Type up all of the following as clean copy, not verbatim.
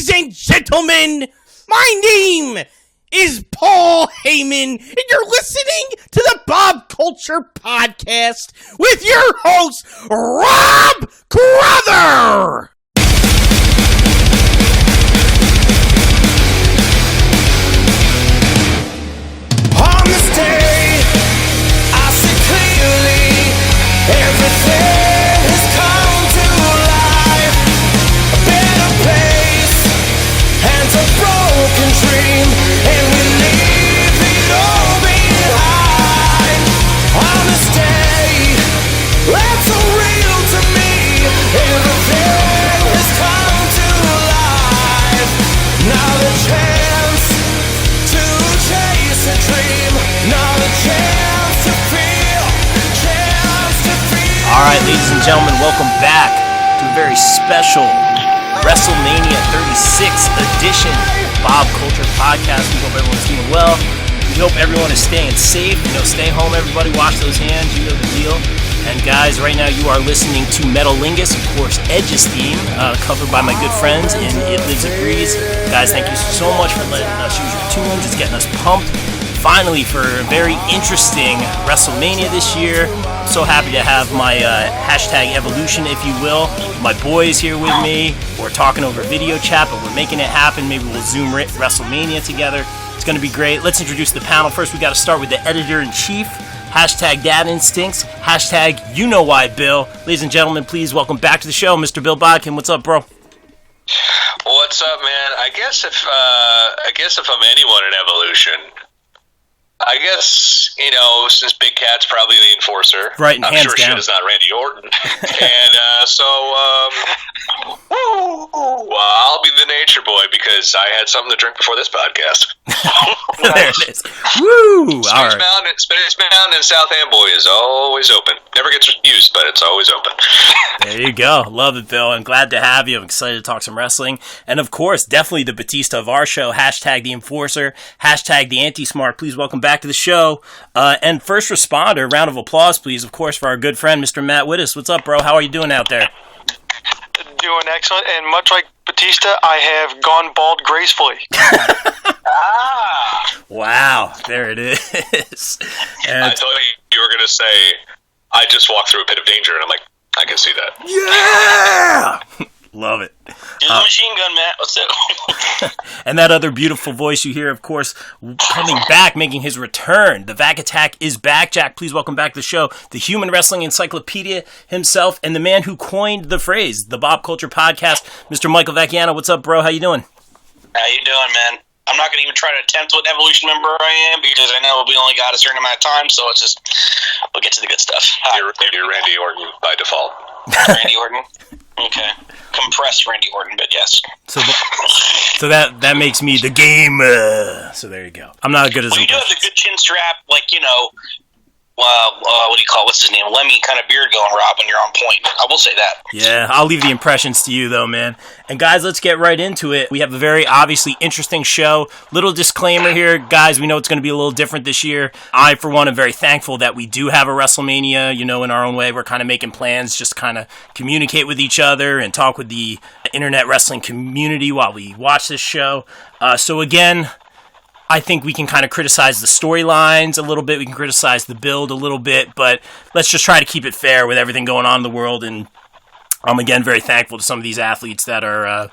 Ladies and gentlemen, my name is Paul Heyman, and you're listening to the Bob Culture Podcast with your host, Rob Crother! On this day, I see clearly everything has come to life. A better place and a broken dream, and we leave it all behind. On this day, that's so real to me. Everything has come to life. Now the chance to chase a dream, now the chance to feel, All right, ladies and gentlemen, welcome back to a very special WrestleMania 36 edition Bob Culture Podcast. We hope everyone's doing well. We hope everyone is staying safe. Stay home, everybody. Wash those hands. You know the deal. And guys, right now you are listening to Metalingus, of course, Edge's theme, covered by my good friends in It Lives and Breathes. Guys, thank you so much for letting us use your tunes. It's getting us pumped. Finally, for a very interesting WrestleMania this year. I'm so happy to have my hashtag evolution, if you will. My boys here with me. We're talking over video chat, but we're making it happen. Maybe we'll Zoom WrestleMania together. It's going to be great. Let's introduce the panel. First, we got to start with the editor-in-chief. Hashtag Dad Instincts. Hashtag You Know Why, Bill. Ladies and gentlemen, please welcome back to the show, Mr. Bill Bodkin. What's up, bro? What's up, man? I guess if I'm anyone in evolution, I guess, since Big Cat's probably the enforcer. Right, and I'm hands sure down. shit is not Randy Orton. And I'll be the nature boy because I had something to drink before this podcast. There it is. Woo! Space All right. Mountain and South Amboy is always open. Never gets used, but it's always open. There you go. Love it, Bill. I'm glad to have you. I'm excited to talk some wrestling. And of course, definitely the Batista of our show. Hashtag the Enforcer. Hashtag the Anti-Smart. Please welcome back to the show. And first responder, round of applause, please, of course, for our good friend, Mr. Matt Wittes. What's up, bro? How are you doing out there? Doing excellent, and much like Batista, I have gone bald gracefully. Wow. There it is. And I thought you were going to say, I just walked through a pit of danger, and I'm like, I can see that. yeah! Love it. Do the machine gun, Matt. What's up? And that other beautiful voice you hear, of course, coming back, making his return. The Vac Attack is back. Jack, please welcome back to the show. The human wrestling encyclopedia himself and the man who coined the phrase, the Bob Culture Podcast, Mr. Michael Vacchiano. What's up, bro? How you doing? How you doing, man? I'm not going to even try to attempt what evolution member I am because I know we only got a certain amount of time, so it's just, we'll get to the good stuff. You're Randy Orton by default. Randy Orton? Okay. Compressed Randy Orton, but yes. So that makes me the gamer. So there you go. I'm not good as well, you do have the good chin strap, what do you call it? What's his name? Lemmy kind of beard going, Rob, when you're on point. I will say that. Yeah, I'll leave the impressions to you, though, man. And guys, let's get right into it. We have a very obviously interesting show. Little disclaimer here, guys. We know it's going to be a little different this year. I, for one, am very thankful that we do have a WrestleMania, in our own way. We're kind of making plans just to kind of communicate with each other and talk with the internet wrestling community while we watch this show. So again, I think we can kind of criticize the storylines a little bit. We can criticize the build a little bit, but let's just try to keep it fair with everything going on in the world. And I'm, again, very thankful to some of these athletes that are,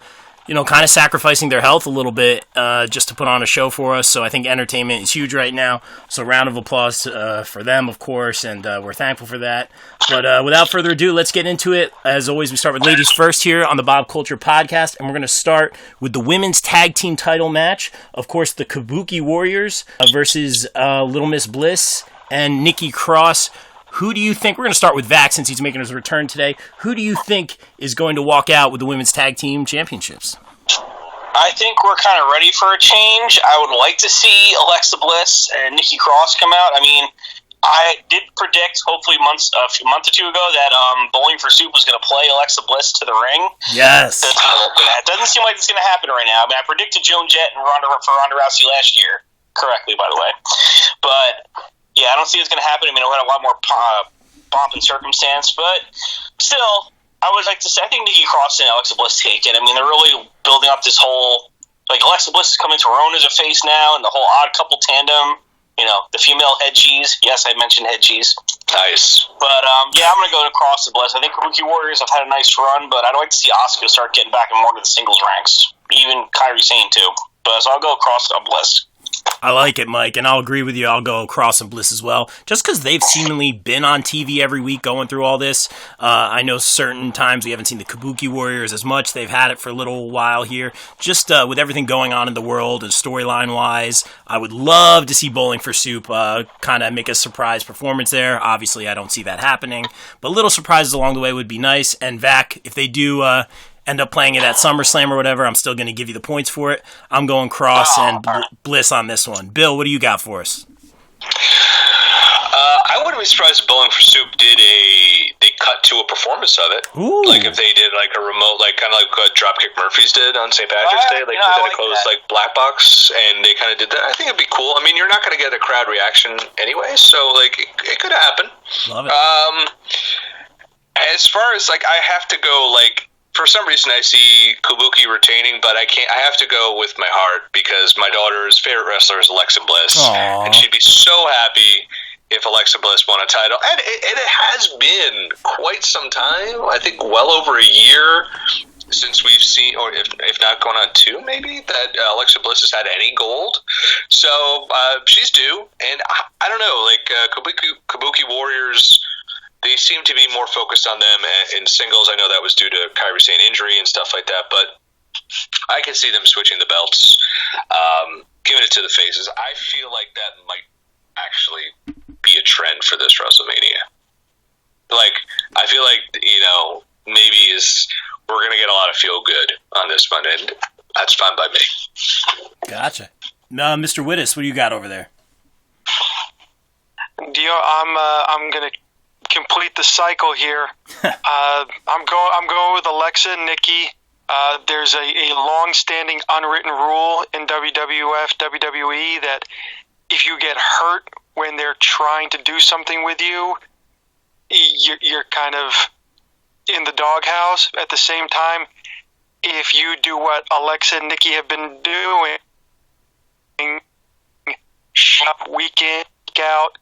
kind of sacrificing their health a little bit just to put on a show for us. So I think entertainment is huge right now. So round of applause for them, of course, and we're thankful for that. But without further ado, let's get into it. As always, we start with ladies first here on the Bob Culture Podcast, and we're going to start with the women's tag team title match. Of course, the Kabuki Warriors versus Little Miss Bliss and Nikki Cross. Who do you think, we're going to start with Vac since he's making his return today, who do you think is going to walk out with the women's tag team championships? I think we're kind of ready for a change. I would like to see Alexa Bliss and Nikki Cross come out. I mean, I did predict, hopefully a month or two ago, that Bowling for Soup was going to play Alexa Bliss to the ring. Yes. It doesn't seem like it's going to happen right now. I mean, I predicted Joan Jett and Ronda Rousey last year, correctly, by the way. But yeah, I don't see it's going to happen. I mean, we had a lot more pomp and circumstance, but still, I would like to say, I think Nikki Cross and Alexa Bliss take it. I mean, they're really building up this whole, like, Alexa Bliss is coming to her own as a face now, and the whole Odd Couple tandem. The female head cheese. Yes, I mentioned head cheese. Nice. But, I'm going to go across the Bliss. I think Kabuki Warriors have had a nice run, but I'd like to see Asuka start getting back in more of the singles ranks. Even Kairi Sane, too. But so I'll go across the Bliss. I like it, Mike, and I'll agree with you. I'll go Cross and Bliss as well. Just because they've seemingly been on TV every week going through all this. I know certain times we haven't seen the Kabuki Warriors as much. They've had it for a little while here. Just with everything going on in the world and storyline-wise, I would love to see Bowling for Soup kind of make a surprise performance there. Obviously, I don't see that happening, but little surprises along the way would be nice. And Vac, if they do end up playing it at SummerSlam or whatever, I'm still going to give you the points for it. I'm going Cross and Bliss on this one. Bill, what do you got for us? I wouldn't be surprised if Bowling for Soup they cut to a performance of it. Ooh. Like if they did like a remote, like kind of like what Dropkick Murphys did on St. Patrick's Day, like within a closed like black box, and they kind of did that. I think it'd be cool. I mean, you're not going to get a crowd reaction anyway, so like it could happen. Love it. As far as like, I have to go like. For some reason, I see Kabuki retaining, but I can't. I have to go with my heart because my daughter's favorite wrestler is Alexa Bliss, Aww. and she'd be so happy if Alexa Bliss won a title. And it has been quite some time. I think well over a year since we've seen, or if not going on 2, maybe, that Alexa Bliss has had any gold. So she's due, and I don't know. Like Kabuki Warriors. They seem to be more focused on them in singles. I know that was due to Kairi Sane injury and stuff like that, but I can see them switching the belts, giving it to the faces. I feel like that might actually be a trend for this WrestleMania. Like, I feel like, maybe we're going to get a lot of feel good on this one, and that's fine by me. Gotcha. Mr. Wittes, what do you got over there? I'm going to complete the cycle here. I'm going with Alexa and Nikki. There's a long-standing unwritten rule in WWF, WWE that if you get hurt when they're trying to do something with you, you're kind of in the doghouse. At the same time, if you do what Alexa and Nikki have been doing, week in, week out,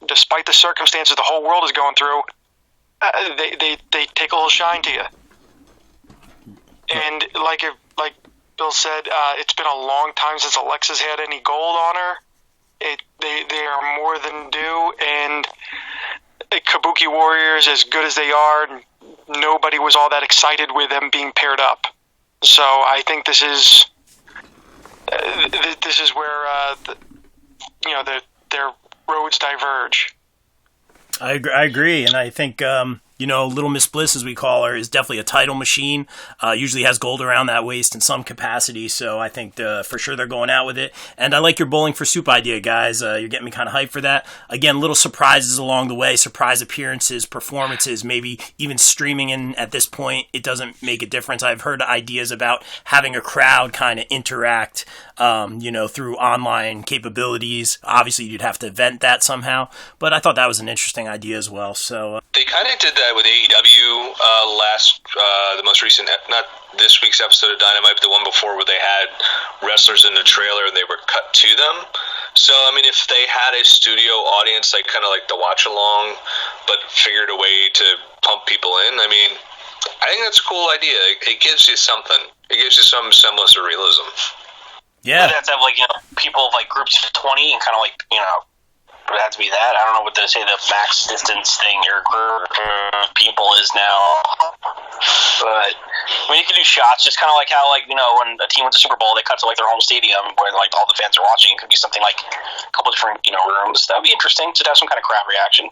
despite the circumstances the whole world is going through, they take a little shine to you. And like Bill said, it's been a long time since Alexa's had any gold on her. They are more than due, and Kabuki Warriors, as good as they are, nobody was all that excited with them being paired up. So I think this is where their roads diverge. I agree, and I think Little Miss Bliss, as we call her, is definitely a title machine. Usually has gold around that waist in some capacity, so I think for sure they're going out with it. And I like your Bowling for Soup idea, guys. You're getting me kind of hyped for that. Again, little surprises along the way, surprise appearances, performances, maybe even streaming in at this point. It doesn't make a difference. I've heard ideas about having a crowd kind of interact, through online capabilities. Obviously, you'd have to vent that somehow, but I thought that was an interesting idea as well. So they kind of did that with AEW the most recent, not this week's episode of Dynamite, but the one before, where they had wrestlers in the trailer and they were cut to them. So, I mean, if they had a studio audience, like kind of like the watch along, but figured a way to pump people in, I mean, I think that's a cool idea. It gives you something. It gives you some semblance of realism. Yeah. You'd have to have people groups of 20 and kind of would it have to be that? I don't know what they say the max distance thing or group of people is now. But I mean, you can do shots, just kind of like how when a team wins the Super Bowl, they cut to their home stadium where all the fans are watching. It could be something like a couple different rooms. That would be interesting to have some kind of crowd reaction.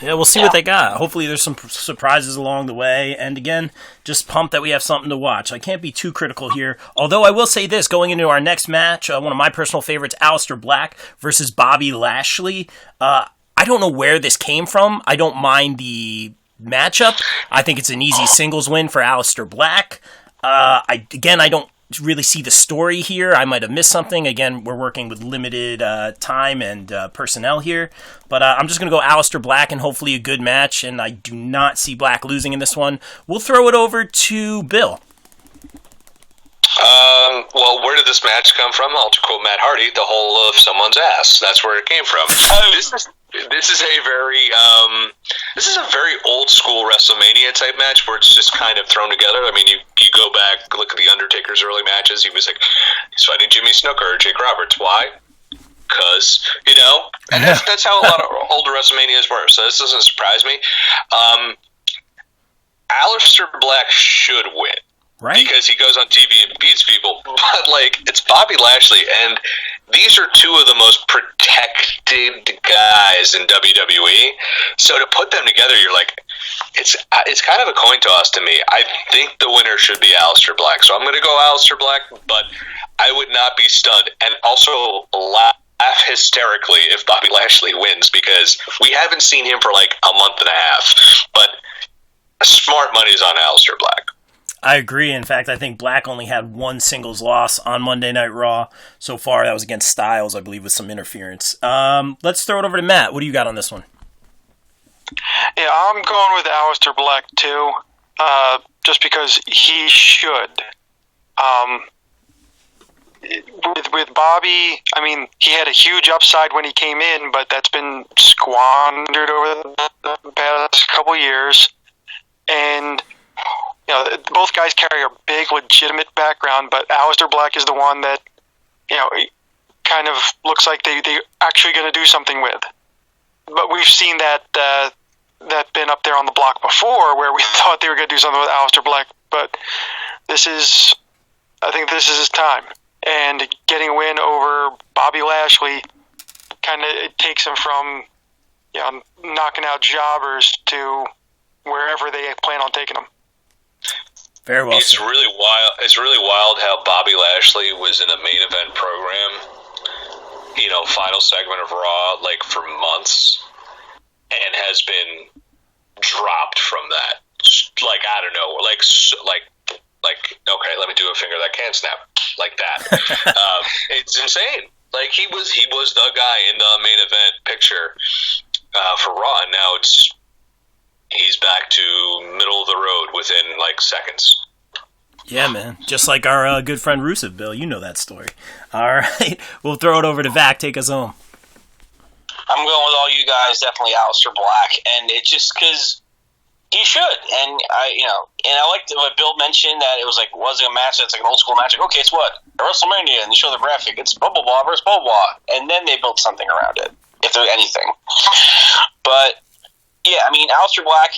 Yeah, we'll see what they got. Hopefully there's some surprises along the way. And again, just pumped that we have something to watch. I can't be too critical here. Although I will say this, going into our next match, one of my personal favorites, Aleister Black versus Bobby Lashley. I don't know where this came from. I don't mind the matchup. I think it's an easy singles win for Aleister Black. I don't really see the story here. I might have missed something. Again, we're working with limited time and personnel here. But I'm just going to go Aleister Black and hopefully a good match. And I do not see Black losing in this one. We'll throw it over to Bill. well, where did this match come from? I'll quote Matt Hardy, the hole of someone's ass. That's where it came from. This is a very old school WrestleMania type match where it's just kind of thrown together. I mean, you go back, look at the Undertaker's early matches. He was like, he's fighting Jimmy Snuka or Jake Roberts. Why? Because, and that's how a lot of older WrestleManias were. So this doesn't surprise me. Aleister Black should win. Right. Because he goes on TV and beats people. But, it's Bobby Lashley, and these are two of the most protected guys in WWE. So to put them together, you're like, it's kind of a coin toss to me. I think the winner should be Aleister Black. So I'm going to go Aleister Black, but I would not be stunned. And also laugh hysterically if Bobby Lashley wins, because we haven't seen him for a month and a half. But smart money's on Aleister Black. I agree. In fact, I think Black only had one singles loss on Monday Night Raw so far. That was against Styles, I believe, with some interference. Let's throw it over to Matt. What do you got on this one? Yeah, I'm going with Aleister Black, too, just because he should. With Bobby, I mean, he had a huge upside when he came in, but that's been squandered over the past couple years. And both guys carry a big, legitimate background, but Aleister Black is the one that, kind of looks like they're actually going to do something with. But we've seen that been up there on the block before, where we thought they were going to do something with Aleister Black. But I think this is his time. And getting a win over Bobby Lashley kind of takes him from, knocking out jobbers to wherever they plan on taking him. Very well. It's really wild. It's really wild how Bobby Lashley was in a main event program, final segment of Raw, for months, and has been dropped from that. I don't know, okay, let me do a finger that can snap, like that. It's insane. He was the guy in the main event picture for Raw, and now he's back to middle of the road within seconds. Yeah, man. Just like our good friend Rusev, Bill. You know that story. All right. We'll throw it over to Vac. Take us home. I'm going with all you guys, definitely Aleister Black. And it's just because he should. And I liked what Bill mentioned, that it was a match that's an old school match. Okay, it's what? A WrestleMania, and you show the graphic. It's blah, blah, blah versus blah, blah. And then they built something around it, if there's anything. But yeah, I mean, Aleister Black,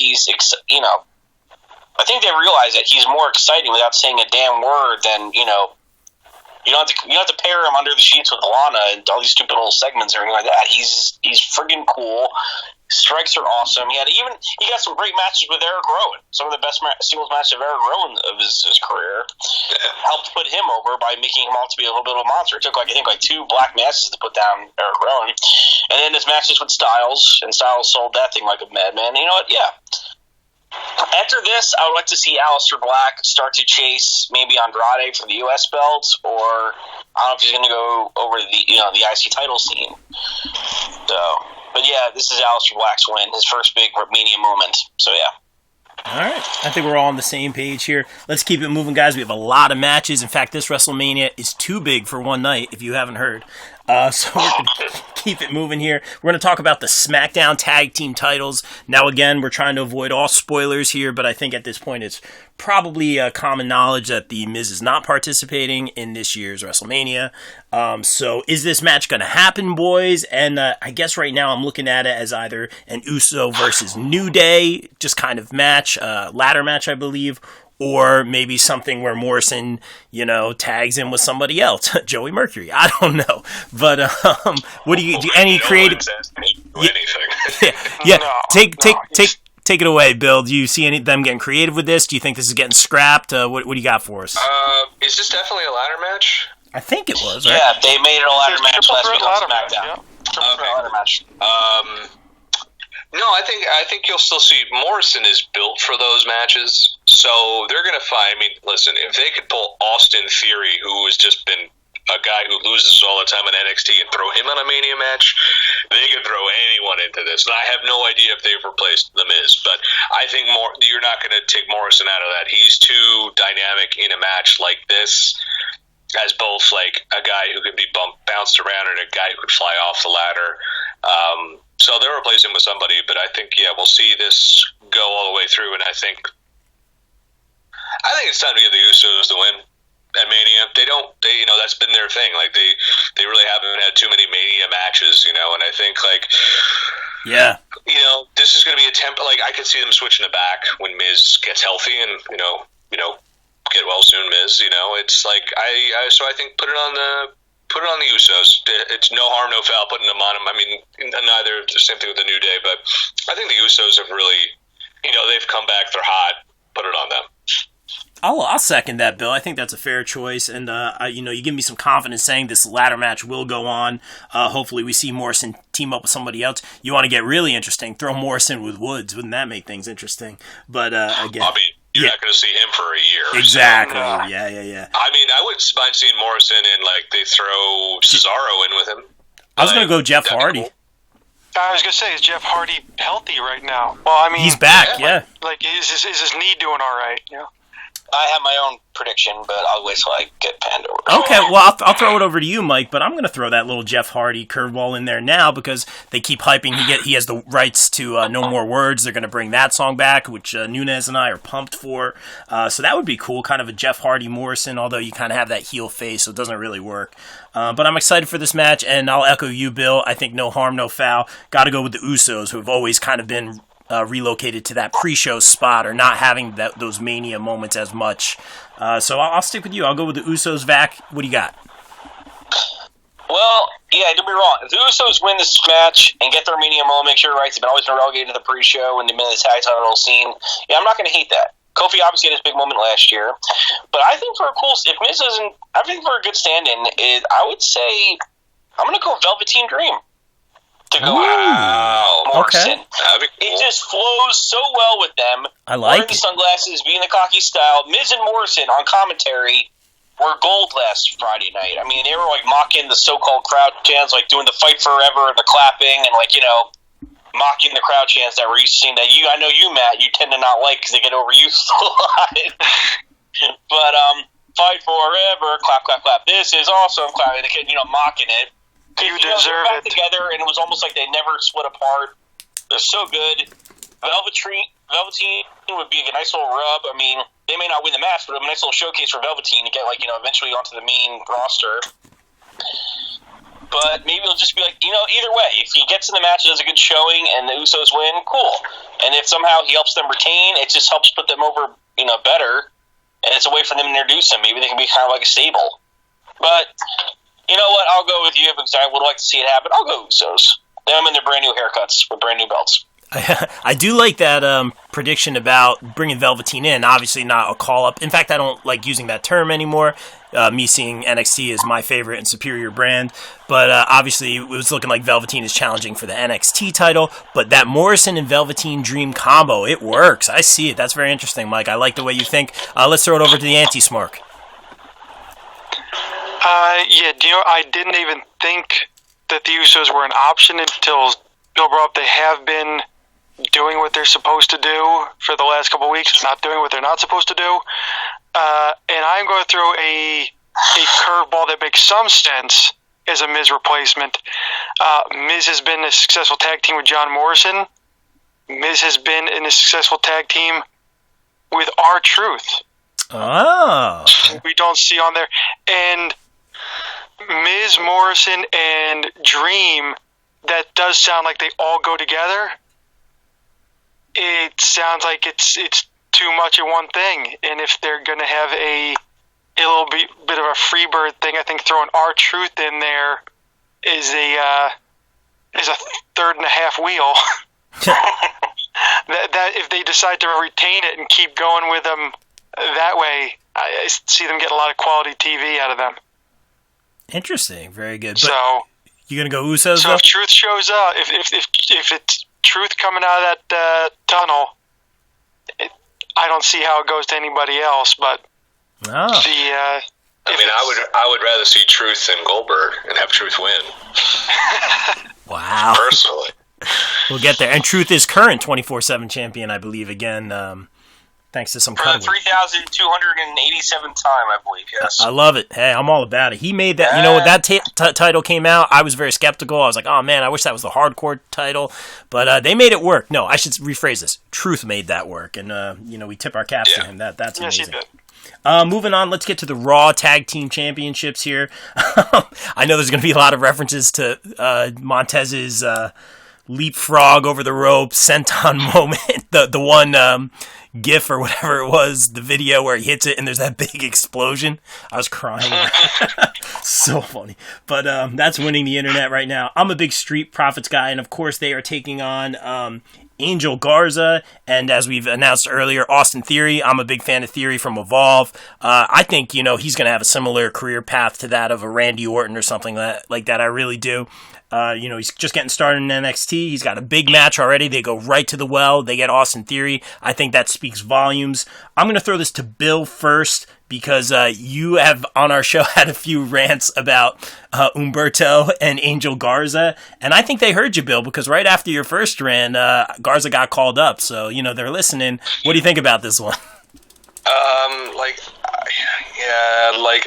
I think they realize that he's more exciting without saying a damn word than, you don't have to pair him under the sheets with Lana and all these stupid little segments or anything like that. He's friggin' cool. Strikes are awesome. He got some great matches with Eric Rowan. Some of the best singles matches of Eric Rowan of his career. Helped put him over by making him out to be a little bit of a monster. It took 2 black matches to put down Eric Rowan. And then his matches with Styles, and Styles sold that thing like a madman. And you know what? Yeah. After this, I would like to see Aleister Black start to chase maybe Andrade for the U.S. belts, or I don't know if he's going to go over the the IC title scene. So, but yeah, this is Aleister Black's win, his first big Mania moment. So yeah. All right. I think we're all on the same page here. Let's keep it moving, guys. We have a lot of matches. In fact, this WrestleMania is too big for one night, if you haven't heard. So we're going to keep it moving here. We're going to talk about the SmackDown Tag Team titles. Now, again, we're trying to avoid all spoilers here, but I think at this point it's probably common knowledge that The Miz is not participating in this year's WrestleMania. So is this match going to happen, boys? And I guess right now I'm looking at it as either an Uso versus New Day, just kind of match, ladder match, I believe, or maybe something where Morrison, tags in with somebody else, Joey Mercury. I don't know, but what do you any creative? Anything? Yeah. Take it away, Bill. Do you see them getting creative with this? Do you think this is getting scrapped? What do you got for us? Is this definitely a ladder match? I think it was. Right? Yeah, they made it a ladder match last week on SmackDown. Yeah. Triple threat ladder match. No, I think you'll still see Morrison is built for those matches, so they're going to find. I mean, listen, if they could pull Austin Theory, who has just been a guy who loses all the time in NXT, and throw him on a Mania match, they could throw anyone into this. And I have no idea if they've replaced The Miz, but I think you're not going to take Morrison out of that. He's too dynamic in a match like this. as both like a guy who could be bounced around and a guy who could fly off the ladder. So they'll replace him with somebody, but I think we'll see this go all the way through, and I think it's time to give the Usos the win at Mania. That's been their thing. Like they really haven't had too many Mania matches, and I think this is going to be a temp. Like I could see them switching it back when Miz gets healthy and get well soon, Miz. It's like so I think put it on the Usos. It's no harm, no foul putting them on them. I mean, neither the same thing with the New Day, but I think the Usos have really, they've come back. They're hot. Put it on them. I'll second that, Bill. I think that's a fair choice, and you give me some confidence saying this ladder match will go on. Hopefully, we see Morrison team up with somebody else. You want to get really interesting? Throw Morrison with Woods. Wouldn't that make things interesting? But again, I mean, you're not going to see him for a year. Exactly. So, Yeah. I mean, I wouldn't mind seeing Morrison and they throw Cesaro in with him. I was going to go Jeff Hardy. Cool. I was going to say, is Jeff Hardy healthy right now? Well, I mean, he's back. Yeah. Like, is his knee doing all right? Yeah. I have my own prediction, but I'll wait till I get panned over. Okay, well, I'll throw it over to you, Mike, but I'm going to throw that little Jeff Hardy curveball in there now because they keep hyping. He has the rights to No More Words. They're going to bring that song back, which Nunez and I are pumped for. So that would be cool, kind of a Jeff Hardy Morrison, although you kind of have that heel face, so it doesn't really work. But I'm excited for this match, and I'll echo you, Bill. I think no harm, no foul. Got to go with the Usos, who have always kind of been relocated to that pre-show spot or not having those Mania moments as much. So I'll stick with you. I'll go with the Usos. Vac, what do you got? Well, yeah, don't be wrong. If the Usos win this match and get their Mania moment, you're right. They've been always been relegated to the pre-show and they've been in the tag title scene. Yeah, I'm not going to hate that. Kofi obviously had his big moment last year, but I think for a good stand-in, I would say I'm going to go Velveteen Dream. To go Morrison. Okay. It just flows so well with them. I like wearing the sunglasses, being the cocky style. Miz and Morrison on commentary were gold last Friday night. I mean, they were mocking the so-called crowd chants, doing the fight forever and the clapping and mocking the crowd chants that were used to seeing that I know you, Matt, you tend to not like because they get overused a lot. But fight forever, clap, clap, clap. This is awesome, clap, and mocking it. You deserve it. Together, and it was almost like they never split apart. They're so good. Velveteen would be a nice little rub. I mean, they may not win the match, but a nice little showcase for Velveteen to get eventually onto the main roster. But maybe it'll just be either way. If he gets in the match and does a good showing, and the Usos win, cool. And if somehow he helps them retain, it just helps put them over, better. And it's a way for them to introduce them. Maybe they can be kind of like a stable. But you know what? I'll go with you because I would like to see it happen. I'll go Usos. Them and their brand new haircuts with brand new belts. I do like that prediction about bringing Velveteen in. Obviously not a call-up. In fact, I don't like using that term anymore. Me seeing NXT as my favorite and superior brand. But obviously it was looking like Velveteen is challenging for the NXT title. But that Morrison and Velveteen Dream combo, it works. I see it. That's very interesting, Mike. I like the way you think. Let's throw it over to the anti-smark. I didn't even think that the Usos were an option until Bill brought up they have been doing what they're supposed to do for the last couple of weeks, not doing what they're not supposed to do. And I'm going to throw a curveball that makes some sense as a Miz replacement. Miz has been a successful tag team with John Morrison. Miz has been in a successful tag team with R-Truth. Oh. We don't see on there. And Miz, Morrison, and Dream, that does sound like they all go together. It sounds like it's too much of one thing. And if they're going to have a little bit of a freebird thing, I think throwing R-Truth in there is a third and a half wheel. that if they decide to retain it and keep going with them that way, I see them getting a lot of quality TV out of them. Interesting, very good. But So you gonna go Usos? So though? if Truth shows up, if it's Truth coming out of that tunnel, I don't see how it goes to anybody else. But Oh. I would rather see Truth than Goldberg and have Truth win. Wow. Personally. We'll get there. And Truth is current 24/7 champion, I believe. Again, Thanks to some For the cutaway. 3,287th time, I believe, yes. I love it. Hey, I'm all about it. He made that. You know, when that title came out, I was very skeptical. I was like, oh, man, I wish that was the hardcore title. But they made it work. No, I should rephrase this. Truth made that work. And, we tip our caps to him. That's amazing. Yes, he did. Moving on, let's get to the Raw Tag Team Championships here. I know there's going to be a lot of references to Montez's leapfrog over the rope, senton moment. The one GIF or whatever it was, the video where he hits it and there's that big explosion. I was crying. So funny. But that's winning the internet right now. I'm a big Street Profits guy, and of course they are taking on Angel Garza, and as we've announced earlier, Austin Theory. I'm a big fan of Theory from Evolve. I think, he's going to have a similar career path to that of a Randy Orton or something like that. I really do. He's just getting started in NXT. He's got a big match already. They go right to the well. They get Austin Theory. I think that speaks volumes. I'm going to throw this to Bill first because you have on our show had a few rants about Humberto and Angel Garza. And I think they heard you, Bill, because right after your first rant, Garza got called up. So, they're listening. What do you think about this one?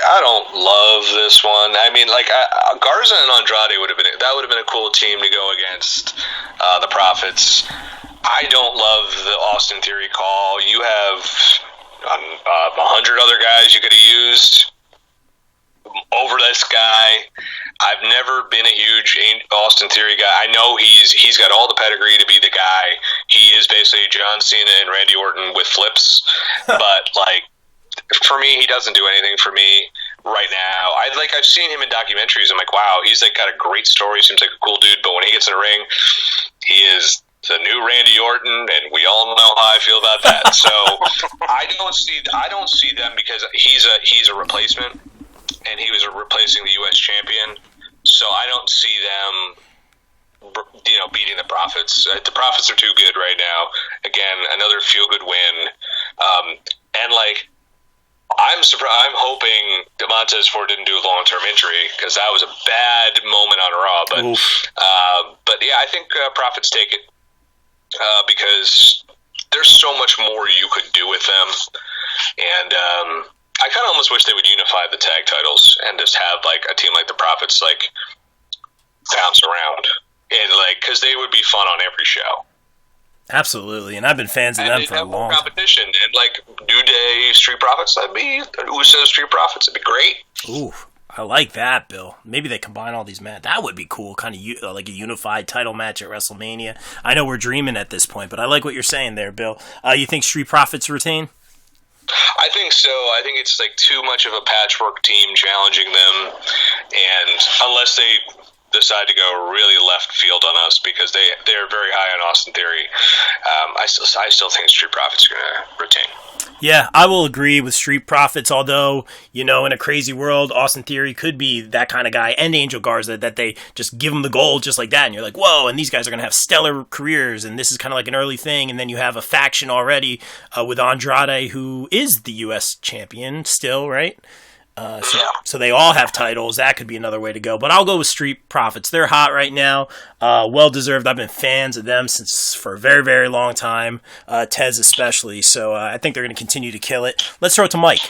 I don't love this one. I mean, Garza and Andrade would have been a cool team to go against the Profits. I don't love the Austin Theory call. You have 100 other guys you could have used over this guy. I've never been a huge Austin Theory guy. I know he's got all the pedigree to be the guy. He is basically John Cena and Randy Orton with flips, but for me, he doesn't do anything for me right now. I've seen him in documentaries. I'm like, wow, he's got a great story. Seems like a cool dude. But when he gets in the ring, he is the new Randy Orton, and we all know how I feel about that. So I don't see them because he's a replacement, and he was replacing the U.S. champion. So I don't see them, beating the Profits. The Profits are too good right now. Again, another feel-good win, I'm surprised. I'm hoping Montez Ford didn't do a long-term injury because that was a bad moment on Raw. But yeah, I think Profits take it because there's so much more you could do with them, and I kind of almost wish they would unify the tag titles and just have a team like the Profits bounce around and because they would be fun on every show. Absolutely, and I've been fans of them for a long time. Competition and New Day Street Profits, that'd be Usos Street Profits. It'd be great. Ooh, I like that, Bill. Maybe they combine all these matches. That would be cool, kind of like a unified title match at WrestleMania. I know we're dreaming at this point, but I like what you're saying there, Bill. You think Street Profits retain? I think so. I think it's too much of a patchwork team challenging them, and unless they decide to go really left field on us because they're very high on Austin Theory, I still think Street Profits are going to retain. Yeah, I will agree with Street Profits, although, in a crazy world, Austin Theory could be that kind of guy, and Angel Garza, that they just give him the gold just like that, and you're like, whoa, and these guys are going to have stellar careers, and this is kind of like an early thing, and then you have a faction already with Andrade, who is the U.S. champion still, right? So they all have titles. That could be another way to go. But I'll go with Street Profits. They're hot right now. Well-deserved. I've been fans of them for a very, very long time. Tez especially. So I think they're going to continue to kill it. Let's throw it to Mike.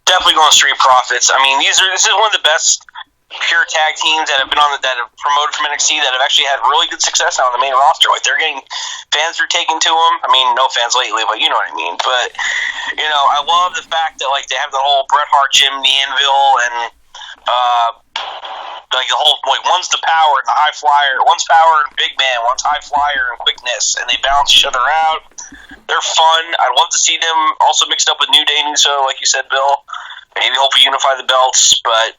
Definitely going Street Profits. I mean, this is one of the best pure tag teams that have been that have promoted from NXT that have actually had really good success now on the main roster. They're getting fans are taken to them. I mean, no fans lately, but you know what I mean. But I love the fact that they have the whole Bret Hart, Jim, the Anvil, and the whole one's the power and the high flyer, one's power and big man, one's high flyer and quickness, and they balance each other out. They're fun. I'd love to see them also mixed up with New Day and Uso, like you said, Bill. Maybe hopefully unify the belts, but.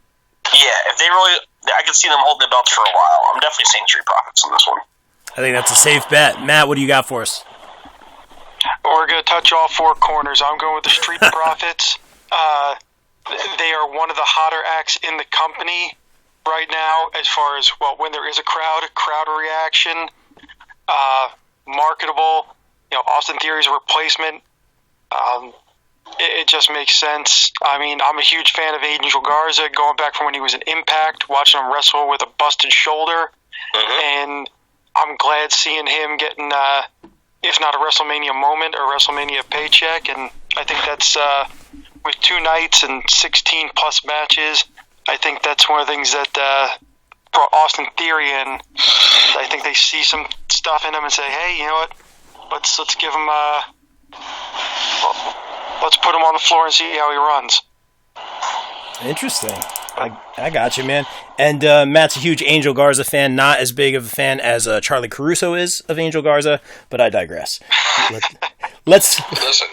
Yeah, if they really, I can see them holding the belts for a while. I'm definitely saying Street Profits on this one. I think that's a safe bet. Matt, what do you got for us? We're going to touch all four corners. I'm going with the Street Profits. They are one of the hotter acts in the company right now as far as, when there is a crowd reaction, marketable. Austin Theory's a replacement. It just makes sense. I mean, I'm a huge fan of Angel Garza, going back from when he was in Impact, watching him wrestle with a busted shoulder. And I'm glad seeing him getting if not a WrestleMania moment, or WrestleMania paycheck. And I think that's with 2 nights and 16 plus matches. I think that's one of the things that brought Austin Theory in. I think they see some stuff in him and say, "Hey, you know what? Let's give him let's put him on the floor and see how he runs." Interesting. I got you, man. And Matt's a huge Angel Garza fan, not as big of a fan as Charlie Caruso is of Angel Garza, but I digress. Let's Listen,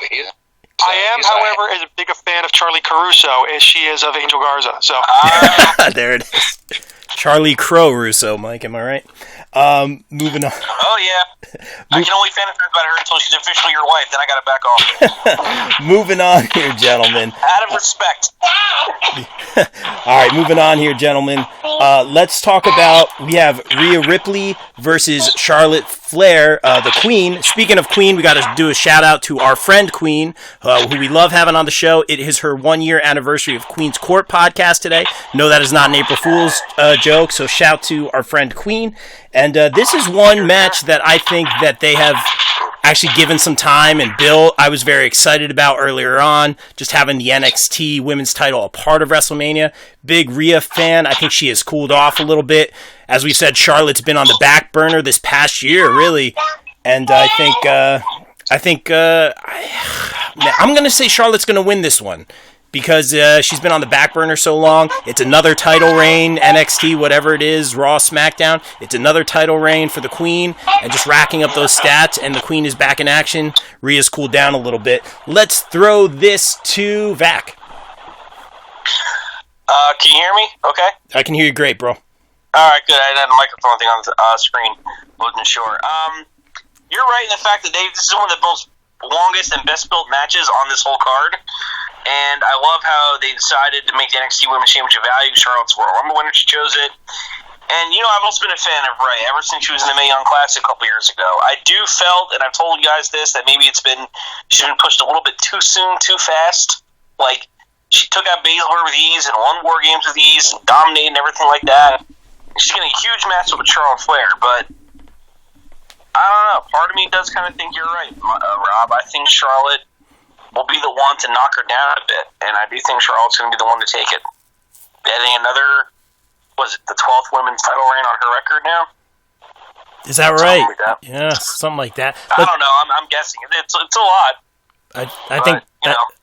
I am, however, as big a fan of Charlie Caruso as she is of Angel Garza. So there it is. Charlie Crow Russo, Mike, am I right? Moving on. Oh, yeah. I can only fantasize about her until she's officially your wife. Then I got to back off. Moving on here, gentlemen. Out of respect. All right, moving on here, gentlemen. Let's talk about, we have Rhea Ripley versus Charlotte Flair, the Queen. Speaking of Queen, we got to do a shout out to our friend Queen, who we love having on the show. It is her 1-year anniversary of Queen's Court podcast today. No, that is not an April Fool's joke, so shout to our friend Queen. And this is one match that I think that they have actually given some time, and Bill, I was very excited about earlier on, just having the NXT women's title a part of WrestleMania. Big Rhea fan. I think she has cooled off a little bit. As we said, Charlotte's been on the back burner this past year, really. And I think I'm going to say Charlotte's going to win this one, because she's been on the back burner so long. It's another title reign, NXT, whatever it is, Raw, SmackDown. It's another title reign for the Queen, and just racking up those stats, and the Queen is back in action. Rhea's cooled down a little bit. Let's throw this to Vac. Can you hear me? Okay. I can hear you great, bro. All right, good. I had a microphone thing on the screen. Wasn't sure. You're right in the fact that this is one of the most longest and best built matches on this whole card. And I love how they decided to make the NXT Women's Championship value. Charlotte's Royal Rumble winner, she chose it. And, I've also been a fan of Rhea ever since she was in the Mae Young Classic a couple years ago. I do felt, and I've told you guys this, that maybe she's been pushed a little bit too soon, too fast. Like, she took out Baszler with ease and won War Games with ease and dominated and everything like that. She's getting a huge matchup with Charlotte Flair, but I don't know. Part of me does kind of think you're right, Rob. I think Charlotte will be the one to knock her down a bit, and I do think Charlotte's going to be the one to take it. Adding another, the 12th women's title reign on her record now? Is that right? Something like that. Yeah, something like that. I don't know. I'm guessing. It's a lot.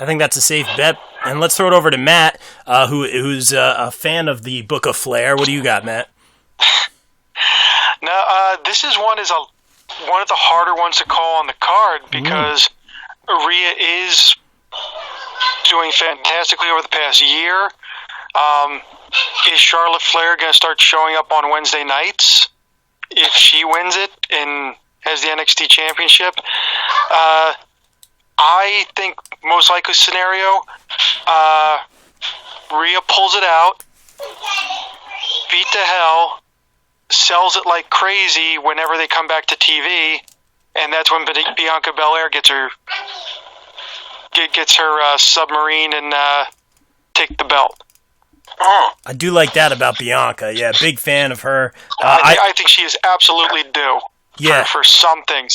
I think that's a safe bet. And let's throw it over to Matt, who's a fan of the Book of Flair. What do you got, Matt? Now, this is one of the harder ones to call on the card, because Rhea is doing fantastically over the past year. Is Charlotte Flair going to start showing up on Wednesday nights if she wins it and has the NXT Championship? I think most likely scenario, Rhea pulls it out, beat to hell, sells it like crazy whenever they come back to TV, and that's when Bianca Belair gets her submarine and take the belt. I do like that about Bianca. Yeah, big fan of her. I think she is absolutely due. Yeah. For something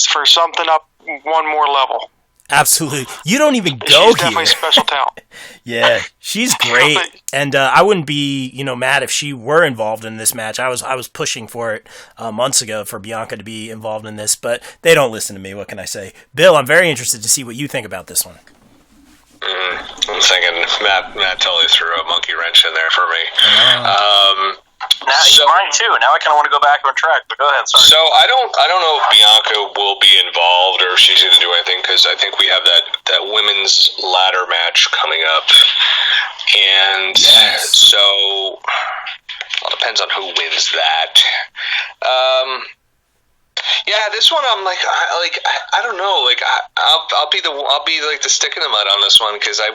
up one more level. Absolutely. You don't even go She's definitely here. a special talent. Yeah, she's great. And I wouldn't be, mad if she were involved in this match. I was pushing for it months ago for Bianca to be involved in this, but they don't listen to me. What can I say? Bill, I'm very interested to see what you think about this one. I'm thinking Matt totally threw a monkey wrench in there for me. Mine too. Now I kind of want to go back on track, but go ahead. Sorry. So I don't know if Bianca will be involved or if she's going to do anything, because I think we have that women's ladder match coming up, and so it depends on who wins that. Yeah, this one I'm I don't know. I'll be like the stick in the mud on this one, because I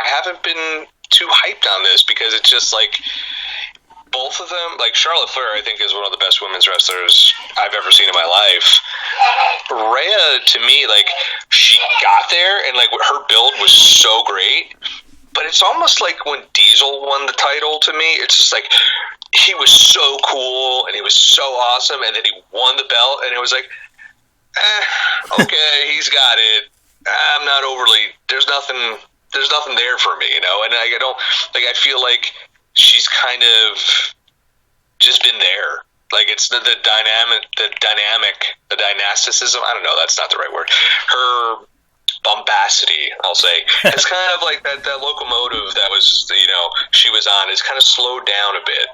haven't been too hyped on this, because it's just like both of them. Like Charlotte Flair, I think, is one of the best women's wrestlers I've ever seen in my life. Rhea, to me, she got there, and her build was so great. But it's almost like when Diesel won the title to me. It's just like he was so cool and he was so awesome, and then he won the belt, and it was like, okay, he's got it. I'm not overly. There's nothing there for me, and I don't like. I feel like she's kind of just been there. Like it's the dynasticism. I don't know. That's not the right word. Her bombacity, I'll say, it's kind of like that locomotive that was she was on is kind of slowed down a bit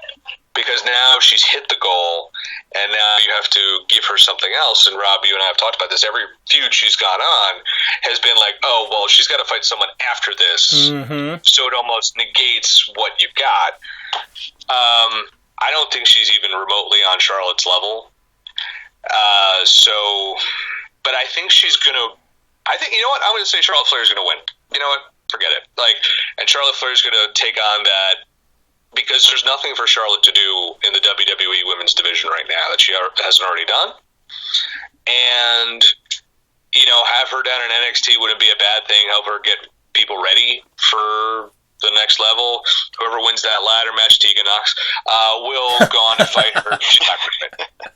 because now she's hit the goal and now you have to give her something else. And Rob, you and I have talked about this. Every feud she's gone on has been like, oh well, she's got to fight someone after this, so it almost negates what you've got. I don't think she's even remotely on Charlotte's level. But I think she's gonna. I think, you know what? I'm going to say Charlotte Flair's going to win. You know what? Forget it. And Charlotte Flair's going to take on that because there's nothing for Charlotte to do in the WWE Women's Division right now that she hasn't already done. And, have her down in NXT wouldn't be a bad thing. Help her get people ready for the next level. Whoever wins that ladder match, Tegan Knox, will go on to fight her. She's not going to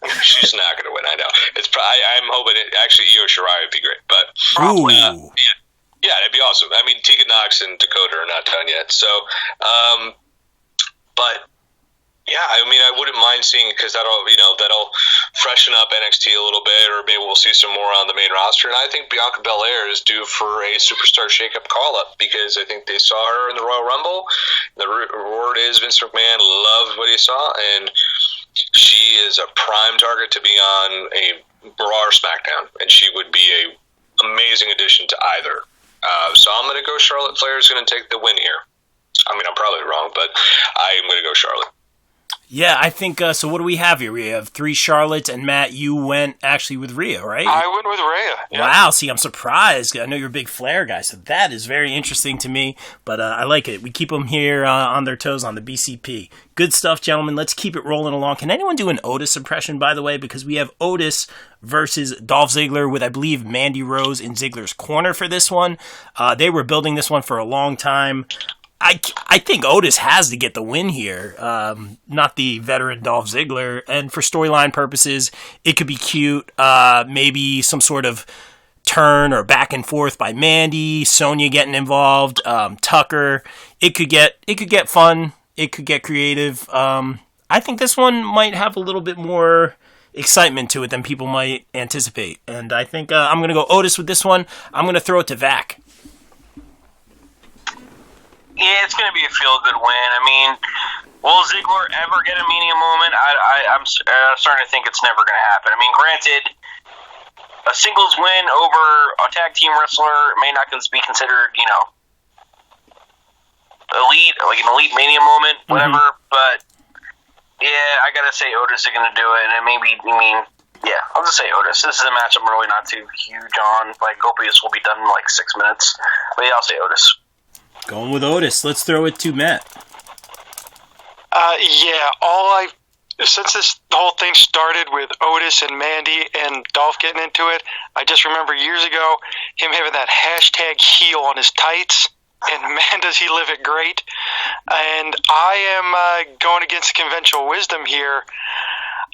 win. She's not going to win. I know. It's probably. I'm hoping it. Actually, Io Shirai would be great, but yeah, it'd be awesome. I mean, Tegan Knox and Dakota are not done yet, so. But yeah, I mean, I wouldn't mind seeing because that'll freshen up NXT a little bit, or maybe we'll see some more on the main roster. And I think Bianca Belair is due for a superstar shakeup call up because I think they saw her in the Royal Rumble. The word is Vince McMahon loved what he saw, and she is a prime target to be on a Raw or SmackDown, and she would be a amazing addition to either. So I'm going to go Charlotte Flair is going to take the win here. I mean, I'm probably wrong, but I'm going to go Charlotte. Yeah, I think, so what do we have here? We have 3 Charlottes, and Matt, you went actually with Rhea, right? I went with Rhea. Yeah. Wow, see, I'm surprised. I know you're a big Flair guy, so that is very interesting to me, but I like it. We keep them here on their toes on the BCP. Good stuff, gentlemen. Let's keep it rolling along. Can anyone do an Otis impression, by the way? Because we have Otis versus Dolph Ziggler with, I believe, Mandy Rose in Ziggler's corner for this one. They were building this one for a long time. I think Otis has to get the win here, not the veteran Dolph Ziggler. And for storyline purposes, it could be cute. Maybe some sort of turn or back and forth by Mandy, Sonya getting involved, Tucker. It could get fun. It could get creative. I think this one might have a little bit more excitement to it than people might anticipate. And I think I'm going to go Otis with this one. I'm going to throw it to Vac. Yeah, it's going to be a feel-good win. I mean, will Ziggler ever get a Mania moment? I'm starting to think it's never going to happen. I mean, granted, a singles win over a tag team wrestler may not be considered, elite, like an elite Mania moment, whatever. But, yeah, I got to say Otis is going to do it. And yeah, I'll just say Otis. This is a match I'm really not too huge on. Like, hopefully this will be done in like 6 minutes. But yeah, I'll say Otis. Going with Otis. Let's throw it to Matt. Since the whole thing started with Otis and Mandy and Dolph getting into it, I just remember years ago him having that hashtag heel on his tights, and man, does he live it great. And I am going against conventional wisdom here.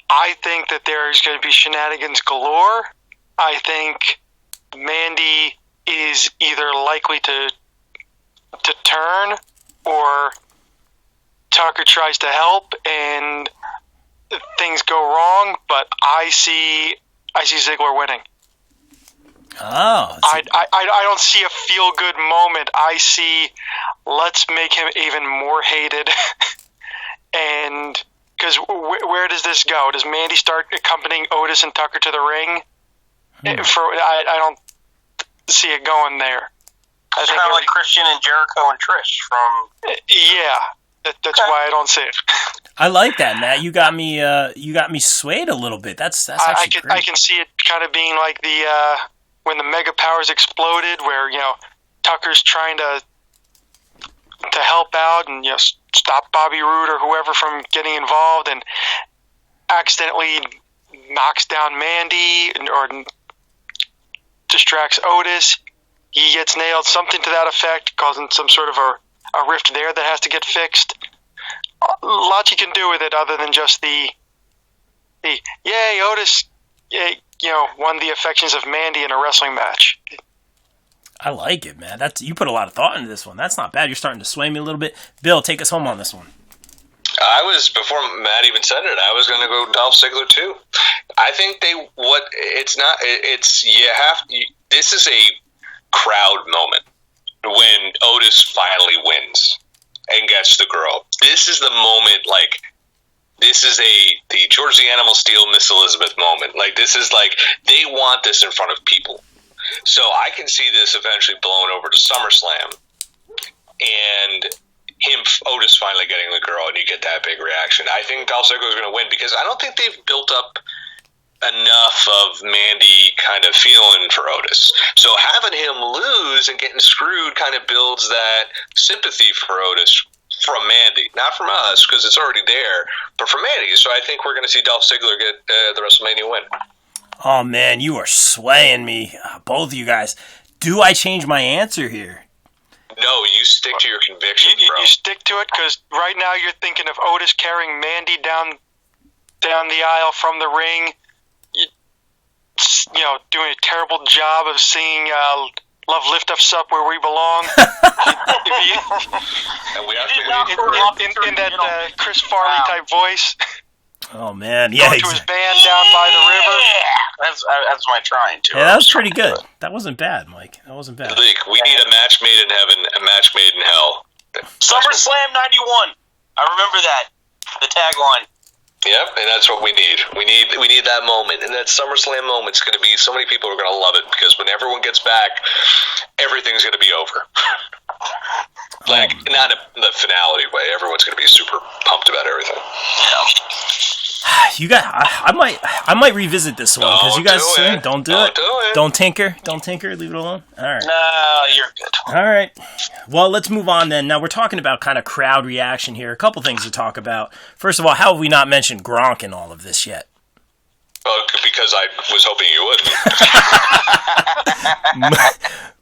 I think that there's going to be shenanigans galore. I think Mandy is either likely to turn, or Tucker tries to help and things go wrong, but I see Ziggler winning. Oh, I don't see a feel good moment. I see let's make him even more hated. And because where does this go? Does Mandy start accompanying Otis and Tucker to the ring? I don't see it going there. It's kind of like Christian and Jericho and Trish from. Yeah, that's why I don't see it. I like that, Matt. You got me swayed a little bit. That's actually great. I can see it kind of being like the when the Mega Powers exploded, where Tucker's trying to help out and stop Bobby Roode or whoever from getting involved, and accidentally knocks down Mandy or distracts Otis. He gets nailed, something to that effect, causing some sort of a rift there that has to get fixed. Lots you can do with it other than just the yay, Otis, yay, won the affections of Mandy in a wrestling match. I like it, man. You put a lot of thought into this one. That's not bad. You're starting to sway me a little bit. Bill, take us home on this one. Before Matt even said it, I was going to go Dolph Ziggler too. I think this is a crowd moment when Otis finally wins and gets the girl. This is the moment, this is the George the Animal Steel, Miss Elizabeth moment. This is they want this in front of people. So I can see this eventually blown over to SummerSlam and Otis finally getting the girl, and you get that big reaction. I think Dolph Ziggler is going to win because I don't think they've built up enough of Mandy kind of feeling for Otis. So having him lose and getting screwed kind of builds that sympathy for Otis from Mandy. Not from us, because it's already there, but from Mandy. So I think we're going to see Dolph Ziggler get the WrestleMania win. Oh, man, you are swaying me, both of you guys. Do I change my answer here? No, you stick to your conviction, bro. You stick to it, because right now you're thinking of Otis carrying Mandy down the aisle from the ring, doing a terrible job of singing Love Lift Us Up Where We Belong. And we have in that Chris Farley type voice. Oh, man. Yeah, to his band down by the river. That's my trying to. Yeah, that was pretty good. That wasn't bad, Mike. That wasn't bad. We need a match made in heaven, a match made in hell. SummerSlam 91. I remember that. The tagline. Yep, and that's what we need. We need that moment, and that SummerSlam moment's going to be. So many people are going to love it because when everyone gets back, everything's going to be over. Not in the finality way. Everyone's going to be super pumped about everything. Yeah. You guys, I might revisit this one because you guys don't do it. Don't tinker. Leave it alone. All right. No, you're good. All right. Well, let's move on then. Now we're talking about kind of crowd reaction here. A couple things to talk about. First of all, how have we not mentioned Gronk in all of this yet? Because I was hoping you would.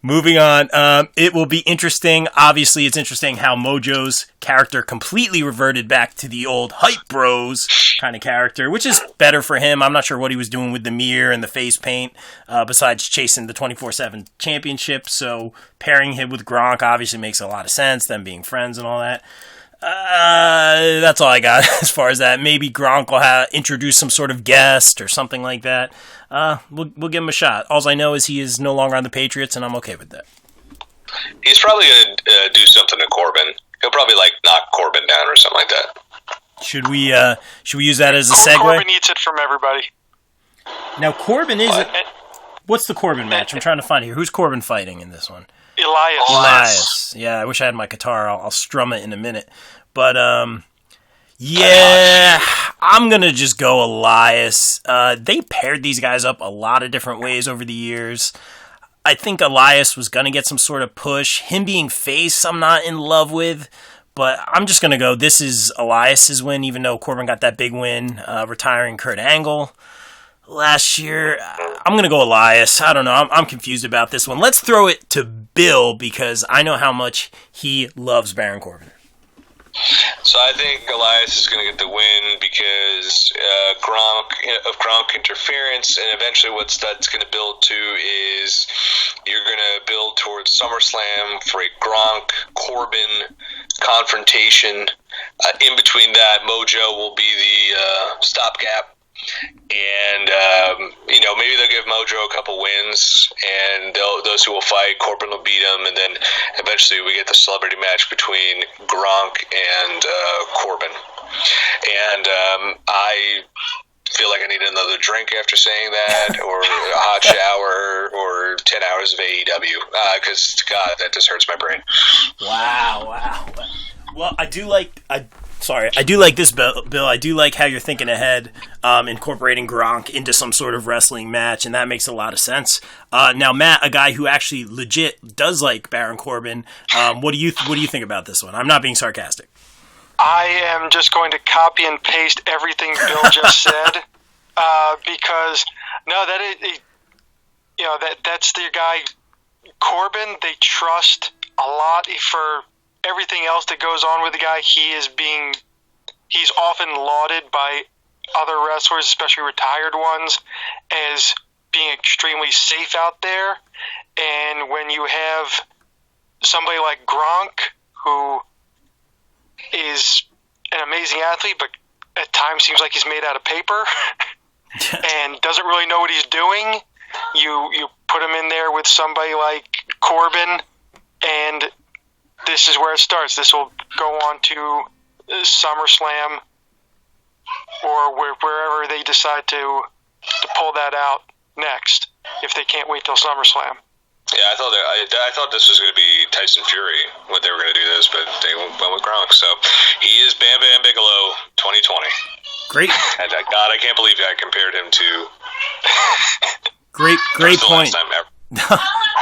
Moving on, it will be interesting. Obviously, it's interesting how Mojo's character completely reverted back to the old hype bros kind of character, which is better for him. I'm not sure what he was doing with the mirror and the face paint, besides chasing the 24/7 championship. So pairing him with Gronk obviously makes a lot of sense, them being friends and all that. That's all I got as far as that. Maybe Gronk will introduce some sort of guest or something like that. We'll give him a shot. All I know is he is no longer on the Patriots, and I'm okay with that. He's probably going to do something to Corbin. He'll probably knock Corbin down or something like that. Should we use that as a segue? Corbin eats it from everybody. Now Corbin is. What's the Corbin match? I'm trying to find here. Who's Corbin fighting in this one? Elias. Yeah, I wish I had my guitar. I'll strum it in a minute. But, yeah, I'm going to just go Elias. They paired these guys up a lot of different ways over the years. I think Elias was going to get some sort of push. Him being face, I'm not in love with. But I'm just going to go, this is Elias's win, even though Corbin got that big win, retiring Kurt Angle last year. I'm going to go Elias. I don't know. I'm confused about this one. Let's throw it to Bill because I know how much he loves Baron Corbin. So I think Elias is going to get the win because Gronk interference, and eventually what that's going to build to is you're going to build towards SummerSlam for a Gronk-Corbin confrontation. In between that, Mojo will be the stopgap. And, maybe they'll give Mojo a couple wins, and those who will fight, Corbin will beat him, and then eventually we get the celebrity match between Gronk and Corbin. And I feel like I need another drink after saying that, or a hot shower, or 10 hours of AEW, because, God, that just hurts my brain. Wow. Well, I do like this, Bill. I do like how you're thinking ahead, incorporating Gronk into some sort of wrestling match, and that makes a lot of sense. Now, Matt, a guy who actually legit does like Baron Corbin, what do you think about this one? I'm not being sarcastic. I am just going to copy and paste everything Bill just said, because that's the guy Corbin. They trust a lot for everything else that goes on with the guy. He's often lauded by other wrestlers, especially retired ones, as being extremely safe out there. And when you have somebody like Gronk, who is an amazing athlete, but at times seems like he's made out of paper and doesn't really know what he's doing, you put him in there with somebody like Corbin, and this is where it starts. This will go on to SummerSlam or wherever they decide to pull that out next, if they can't wait till SummerSlam. Yeah, I thought this was going to be Tyson Fury, what they were going to do this, but they went with Gronk. So he is Bam Bam Bigelow 2020. Great. And God, I can't believe I compared him to. Great point. Last time ever.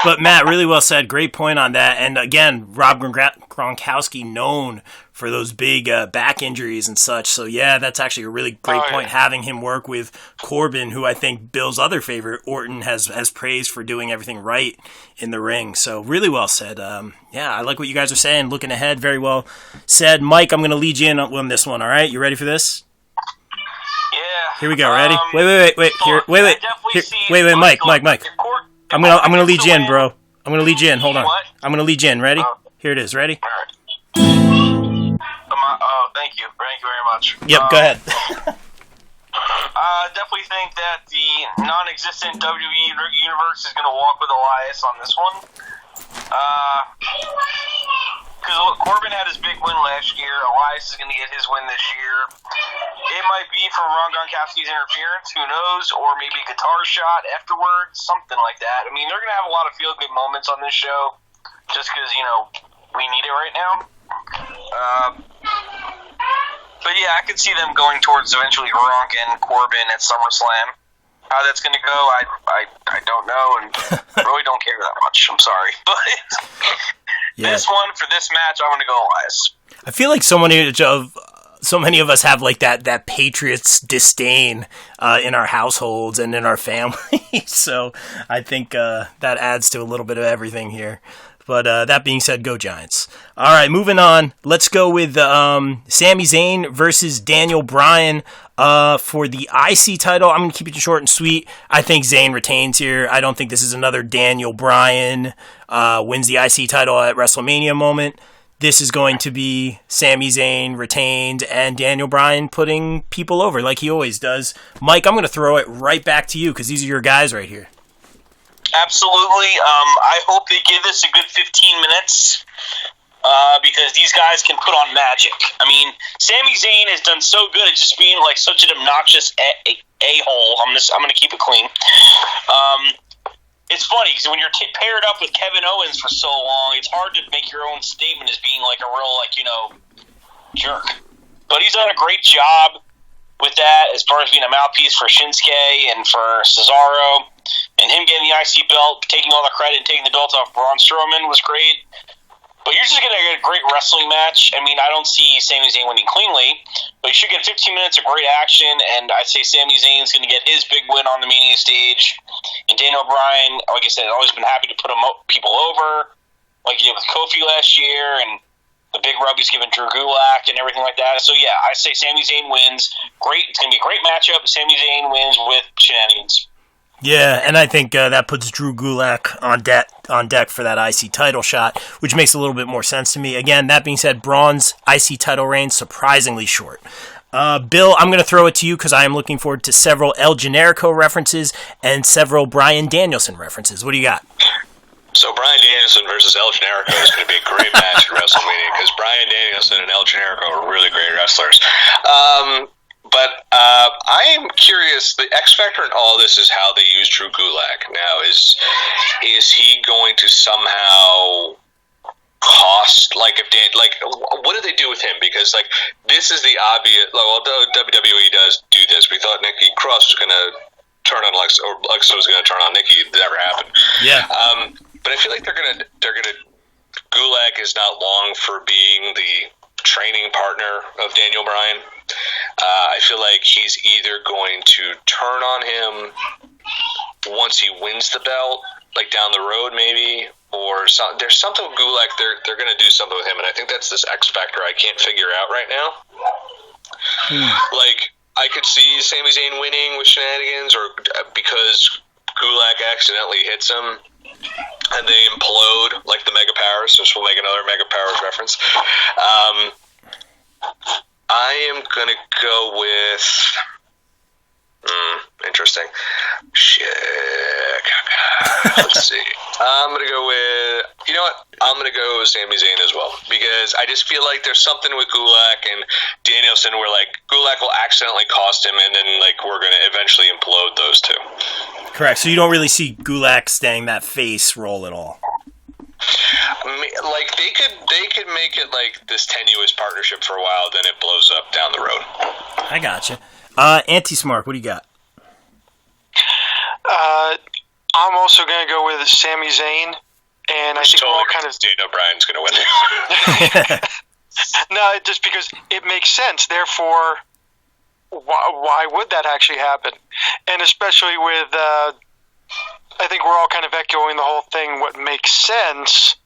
But Matt, really well said. Great point on that. And again, Rob Gronkowski known for those big back injuries and such. So yeah, that's actually a really great point. Having him work with Corbin, who I think Bill's other favorite, Orton, has praised for doing everything right in the ring. So really well said. Yeah, I like what you guys are saying. Looking ahead, very well said. Mike, I'm going to lead you in on this one. All right, you ready for this? Yeah. Here we go. Ready? Wait. Here, wait. Mike. I'm gonna lead you in, bro. I'm gonna lead you in. Hold on. What? I'm gonna lead you in. Ready? Here it is. Ready? Thank you very much. Yep. Go ahead. I definitely think that the non-existent WWE universe is going to walk with Elias on this one. Because look, Corbin had his big win last year. Elias is going to get his win this year. It might be from Ron Gronkowski's interference, who knows, or maybe a guitar shot afterwards, something like that. I mean, they're going to have a lot of feel-good moments on this show, just because, we need it right now. But yeah, I could see them going towards eventually Gronk and Corbin at SummerSlam. How that's going to go, I don't know, and really don't care that much. I'm sorry, but this one for this match, I'm going to go Elias. I feel like so many of us have like that Patriots disdain in our households and in our family. So I think that adds to a little bit of everything here. But that being said, go Giants. All right, moving on. Let's go with Sami Zayn versus Daniel Bryan for the IC title. I'm going to keep it short and sweet. I think Zayn retains here. I don't think this is another Daniel Bryan wins the IC title at WrestleMania moment. This is going to be Sami Zayn retained and Daniel Bryan putting people over like he always does. Mike, I'm going to throw it right back to you because these are your guys right here. Absolutely. I hope they give this a good 15 minutes because these guys can put on magic. I mean, Sami Zayn has done so good at just being like such an obnoxious a-hole. I'm going to keep it clean. It's funny because when you're paired up with Kevin Owens for so long, it's hard to make your own statement as being like a real jerk. But he's done a great job with that as far as being a mouthpiece for Shinsuke and for Cesaro. And him getting the IC belt, taking all the credit, and taking the belt off Braun Strowman was great. But you're just going to get a great wrestling match. I mean, I don't see Sami Zayn winning cleanly, but you should get 15 minutes of great action, and I'd say Sami Zayn's going to get his big win on the Mania stage. And Daniel Bryan, like I said, always been happy to put people over, like he did with Kofi last year, and the big rub he's given Drew Gulak and everything like that. So, yeah, I say Sami Zayn wins. Great. It's going to be a great matchup. Sami Zayn wins with shenanigans. Yeah, and I think that puts Drew Gulak on deck for that IC title shot, which makes a little bit more sense to me. Again, that being said, Braun's IC title reign surprisingly short. Bill, I'm going to throw it to you because I am looking forward to several El Generico references and several Bryan Danielson references. What do you got? So Bryan Danielson versus El Generico is going to be a great match at WrestleMania because Bryan Danielson and El Generico are really great wrestlers. But I am curious. The X factor in all this is how they use Drew Gulak. Now, is he going to somehow cost what do they do with him? Because this is the obvious. Although WWE does do this, we thought Nikki Cross was going to turn on Alexa, or Alexa was going to turn on Nikki. It never happened. Yeah. But I feel like they're gonna. Gulak is not long for being the training partner of Daniel Bryan. I feel like he's either going to turn on him once he wins the belt, like down the road maybe, or there's something with Gulak. They're going to do something with him, and I think that's this X factor I can't figure out right now. I could see Sami Zayn winning with shenanigans, or because Gulak accidentally hits him and they implode like the Mega Powers, so we'll make another Mega Powers reference. I am going to go with... interesting. Shit. Let's see. I'm going to go with... You know what? I'm going to go with Sami Zayn as well, because I just feel like there's something with Gulak and Danielson where, like, Gulak will accidentally cost him, and then, like, we're going to eventually implode those two. Correct. So you don't really see Gulak staying that face role at all. Like, they could make it like this tenuous partnership for a while, then it blows up down the road. I gotcha. Anti-Smart, what do you got? I'm also going to go with Sami Zayn, and I think we're all kind of... Daniel Bryan's going to win. No, just because it makes sense. Therefore, why would that actually happen? And especially with, I think we're all kind of echoing the whole thing. What makes sense,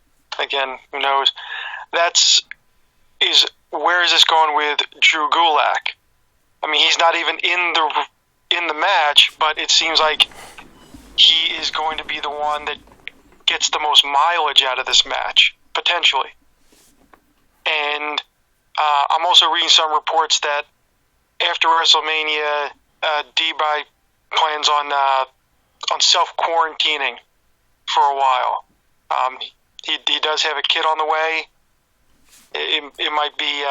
again, who knows? Where is this going with Drew Gulak? I mean, he's not even in the match, but it seems like he is going to be the one that gets the most mileage out of this match, potentially. And I'm also reading some reports that after WrestleMania, D-Bry plans on self-quarantining for a while. He does have a kid on the way. It might be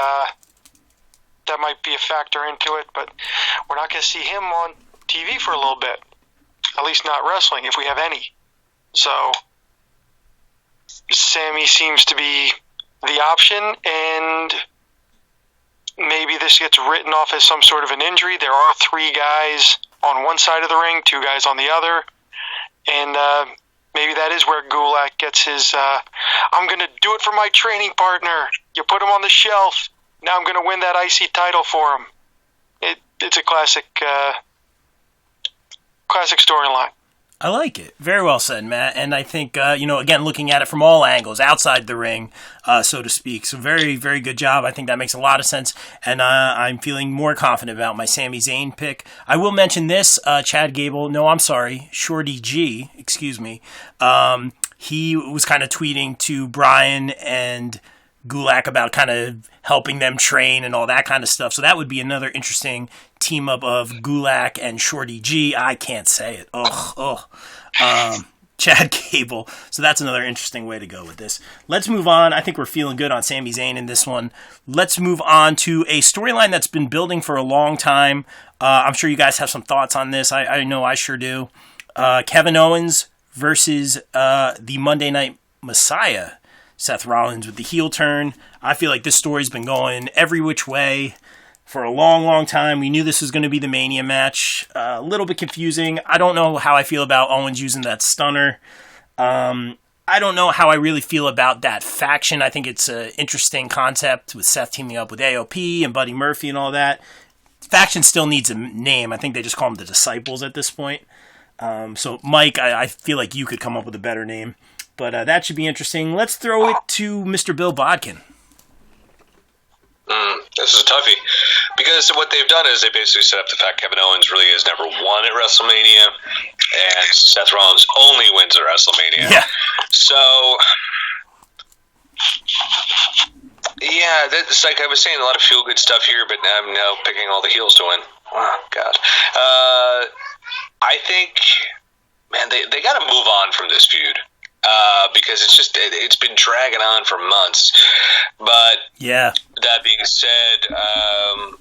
that might be a factor into it, but we're not going to see him on TV for a little bit. At least not wrestling, if we have any. So Sammy seems to be the option, and maybe this gets written off as some sort of an injury. There are 3 guys on one side of the ring, 2 guys on the other, and maybe that is where Gulak gets his, I'm going to do it for my training partner. You put him on the shelf. Now I'm going to win that IC title for him. It's a classic storyline. I like it. Very well said, Matt. And I think, again, looking at it from all angles, outside the ring, so to speak. So very, very good job. I think that makes a lot of sense. And I'm feeling more confident about my Sami Zayn pick. I will mention this, Chad Gable. No, I'm sorry. Shorty G, excuse me. He was kind of tweeting to Brian and Gulak about kind of helping them train and all that kind of stuff. So that would be another interesting team up of Gulak and Shorty G. I can't say it. Chad Gable. So that's another interesting way to go with this. Let's move on. I think we're feeling good on Sami Zayn in this one. Let's move on to a storyline that's been building for a long time. I'm sure you guys have some thoughts on this. I know I sure do. Kevin Owens versus the Monday Night Messiah, Seth Rollins, with the heel turn. I feel like this story's been going every which way for a long, long time. We knew this was going to be the Mania match. A little bit confusing. I don't know how I feel about Owens using that stunner. I don't know how I really feel about that faction. I think it's an interesting concept with Seth teaming up with AOP and Buddy Murphy and all that. Faction still needs a name. I think they just call them the Disciples at this point. So, Mike, I feel like you could come up with a better name. But that should be interesting. Let's throw it to Mr. Bill Bodkin. This is a toughie. Because what they've done is they basically set up the fact Kevin Owens really has never won at WrestleMania, and Seth Rollins only wins at WrestleMania. Yeah. So, yeah, it's like I was saying, a lot of feel-good stuff here, but I'm now picking all the heels to win. Oh, God. I think, man, they got to move on from this feud. Because it's been dragging on for months. But yeah, that being said, no,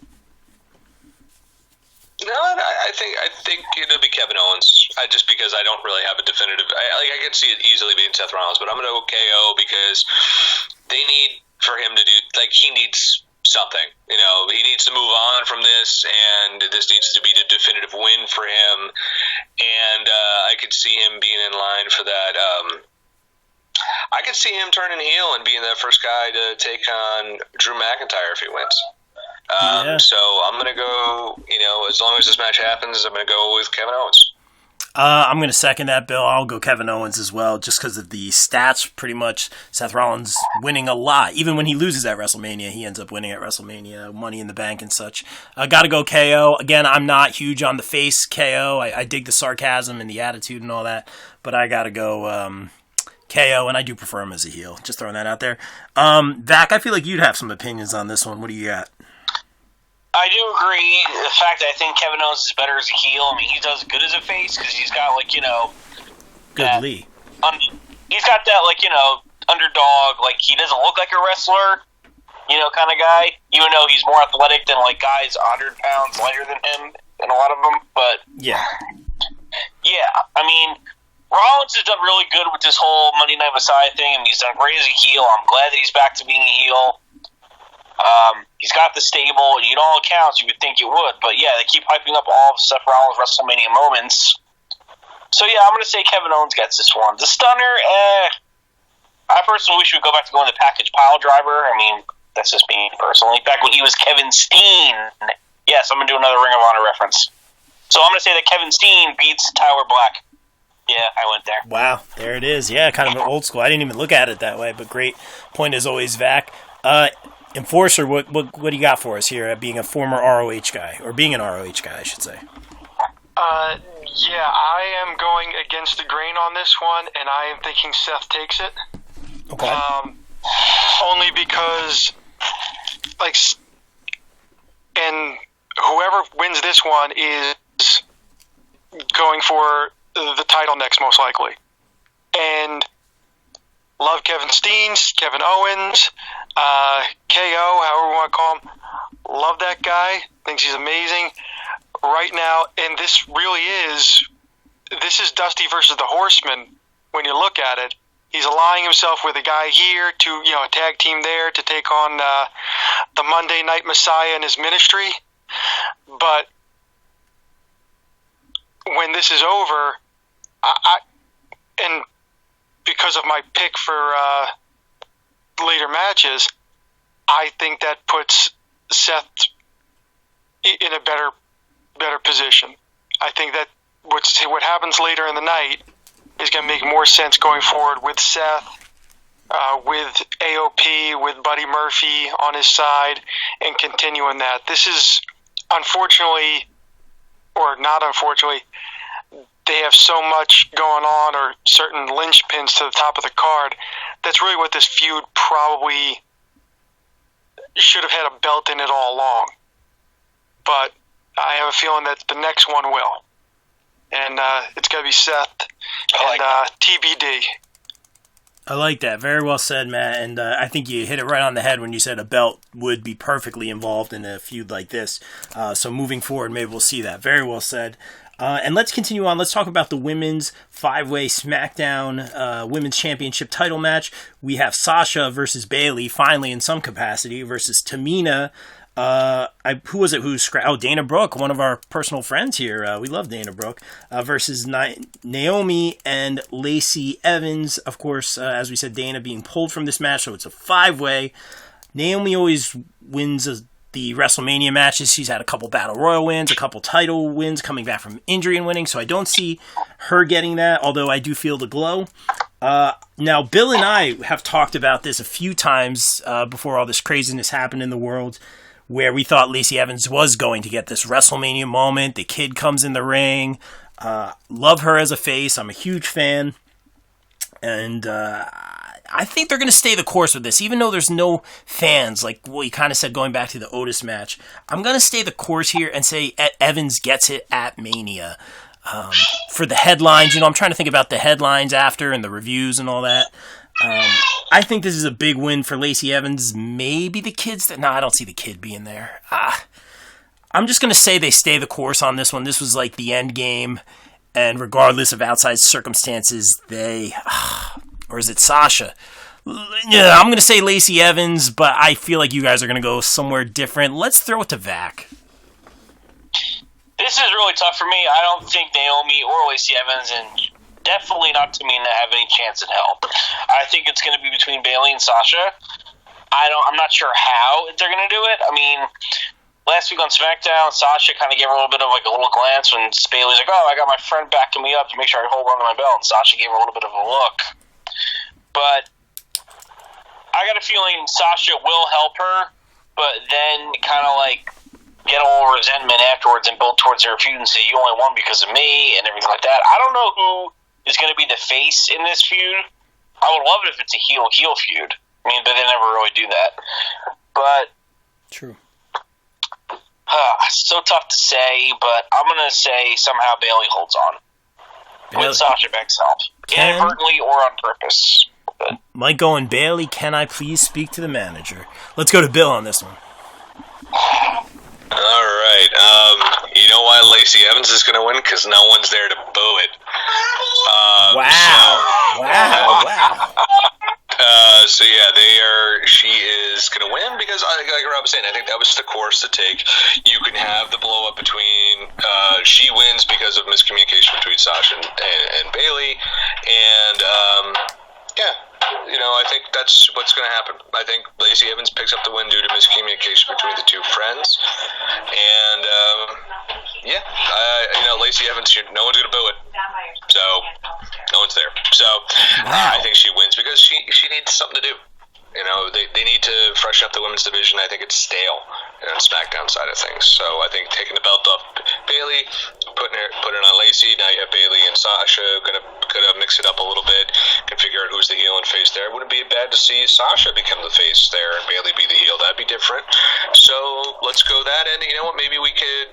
I think it'll be Kevin Owens. Just because I don't really have a definitive. I can see it easily being Seth Rollins, but I'm going to go KO because they need for him to do, like, he needs something. He needs to move on from this, and this needs to be the definitive win for him. And I could see him being in line for that. I could see him turning heel and being the first guy to take on Drew McIntyre if he wins. So I'm going to go, as long as this match happens, I'm going to go with Kevin Owens. I'm going to second that, Bill. I'll go Kevin Owens as well, just because of the stats. Pretty much, Seth Rollins winning a lot. Even when he loses at WrestleMania, he ends up winning at WrestleMania, Money in the Bank and such. Got to go KO. Again, I'm not huge on the face KO. I dig the sarcasm and the attitude and all that, but I got to go KO, and I do prefer him as a heel. Just throwing that out there. Vac, I feel like you'd have some opinions on this one. What do you got? I do agree. The fact that I think Kevin Owens is better as a heel. I mean, he does good as a face because he's got Good Lee. He's got that underdog. Like, he doesn't look like a wrestler, kind of guy. Even though he's more athletic than guys 100 pounds lighter than him, and a lot of them. But yeah. I mean, Rollins has done really good with this whole Monday Night Messiah thing, and he's done great as a heel. I'm glad that he's back to being a heel. He's got the stable, and all accounts, you would think it would. But yeah, they keep hyping up all of Seth Rollins' WrestleMania moments. So yeah, I'm going to say Kevin Owens gets this one. The Stunner, I personally wish we would go back to going the package pile driver. I mean, that's just me personally. Back when he was Kevin Steen. Yes, I'm going to do another Ring of Honor reference. So I'm going to say that Kevin Steen beats Tyler Black. Yeah, I went there. Wow, there it is. Yeah, kind of an old school. I didn't even look at it that way, but great point as always, Vac. Enforcer, what do you got for us here, being a former ROH guy, or being an ROH guy, I should say? Yeah, I am going against the grain on this one, and I am thinking Seth takes it. Okay. Only because, and whoever wins this one is going for the title next, most likely. And love Kevin Steen, Kevin Owens, KO, however we want to call him. Love that guy. Thinks he's amazing. Right now, and this is Dusty versus the Horseman when you look at it. He's aligning himself with a guy here to, a tag team there to take on the Monday Night Messiah in his ministry. But when this is over, and because of my pick for later matches, I think that puts Seth in a better position. I think that what happens later in the night is going to make more sense going forward with Seth, with AOP, with Buddy Murphy on his side, and continuing that. This is, unfortunately, or not unfortunately, they have so much going on, or certain linchpins to the top of the card. That's really what this feud probably should have had a belt in it all along. But I have a feeling that the next one will. And it's going to be Seth and TBD. I like that. Very well said, Matt. And I think you hit it right on the head when you said a belt would be perfectly involved in a feud like this. So moving forward, maybe we'll see that. Very well said. And let's continue on. Let's talk about the women's 5-way SmackDown Women's Championship title match. We have Sasha versus Bayley, finally in some capacity, versus Tamina. Who was it? Dana Brooke, one of our personal friends here. We love Dana Brooke. Versus Naomi and Lacey Evans. Of course, as we said, Dana being pulled from this match, so it's a 5-way. Naomi always wins the WrestleMania matches. She's had a couple Battle Royal wins, a couple title wins, coming back from injury and winning, so I don't see her getting that, although I do feel the glow. Now, Bill and I have talked about this a few times before all this craziness happened in the world, where we thought Lacey Evans was going to get this WrestleMania moment. The kid comes in the ring. Love her as a face. I'm a huge fan. And I think they're going to stay the course with this, even though there's no fans, like what you kind of said going back to the Otis match. I'm going to stay the course here and say Evans gets it at Mania. For the headlines, I'm trying to think about the headlines after and the reviews and all that. I think this is a big win for Lacey Evans. Maybe the kids no, I don't see the kid being there. I'm just going to say they stay the course on this one. This was like the end game, and regardless of outside circumstances, or is it Sasha? Yeah, I'm going to say Lacey Evans, but I feel like you guys are going to go somewhere different. Let's throw it to Vac. This is really tough for me. I don't think Naomi or Lacey Evans, and definitely not Tamina, have any chance in hell. I think it's going to be between Bayley and Sasha. I'm not sure how they're going to do it. I mean, last week on SmackDown, Sasha kind of gave her a little glance when Bayley's like, "Oh, I got my friend backing me up to make sure I hold on to my belt," and Sasha gave her a little bit of a look. But I got a feeling Sasha will help her, but then kind of get a little resentment afterwards and build towards their feud and say, "You only won because of me," and everything like that. I don't know who is going to be the face in this feud. I would love it if it's a heel feud. I mean, but they never really do that. But true. So tough to say, but I'm going to say somehow Bayley holds on. With Sasha Banks' help. Inadvertently or on purpose. But Mike going, Bayley, can I please speak to the manager? Let's go to Bill on this one. All right. You know why Lacey Evans is going to win? Because no one's there to boo it. Wow. So yeah, she is going to win because, like Rob was saying, I think that was the course to take. You can have the blow up between. She wins because of miscommunication between Sasha and Bayley, and yeah. I think that's what's going to happen. I think Lacey Evans picks up the win due to miscommunication between the two friends. And, Lacey Evans, no one's going to boo it. So, no one's there. So, I think she wins because she needs something to do. They need to freshen up the women's division. I think it's stale on the SmackDown side of things. So I think taking the belt off Bayley, putting it on Lacey. Now you have Bayley and Sasha. Gonna mix it up a little bit and figure out who's the heel and face there. Wouldn't be bad to see Sasha become the face there and Bayley be the heel. That'd be different. So let's go that. And you know what? Maybe we could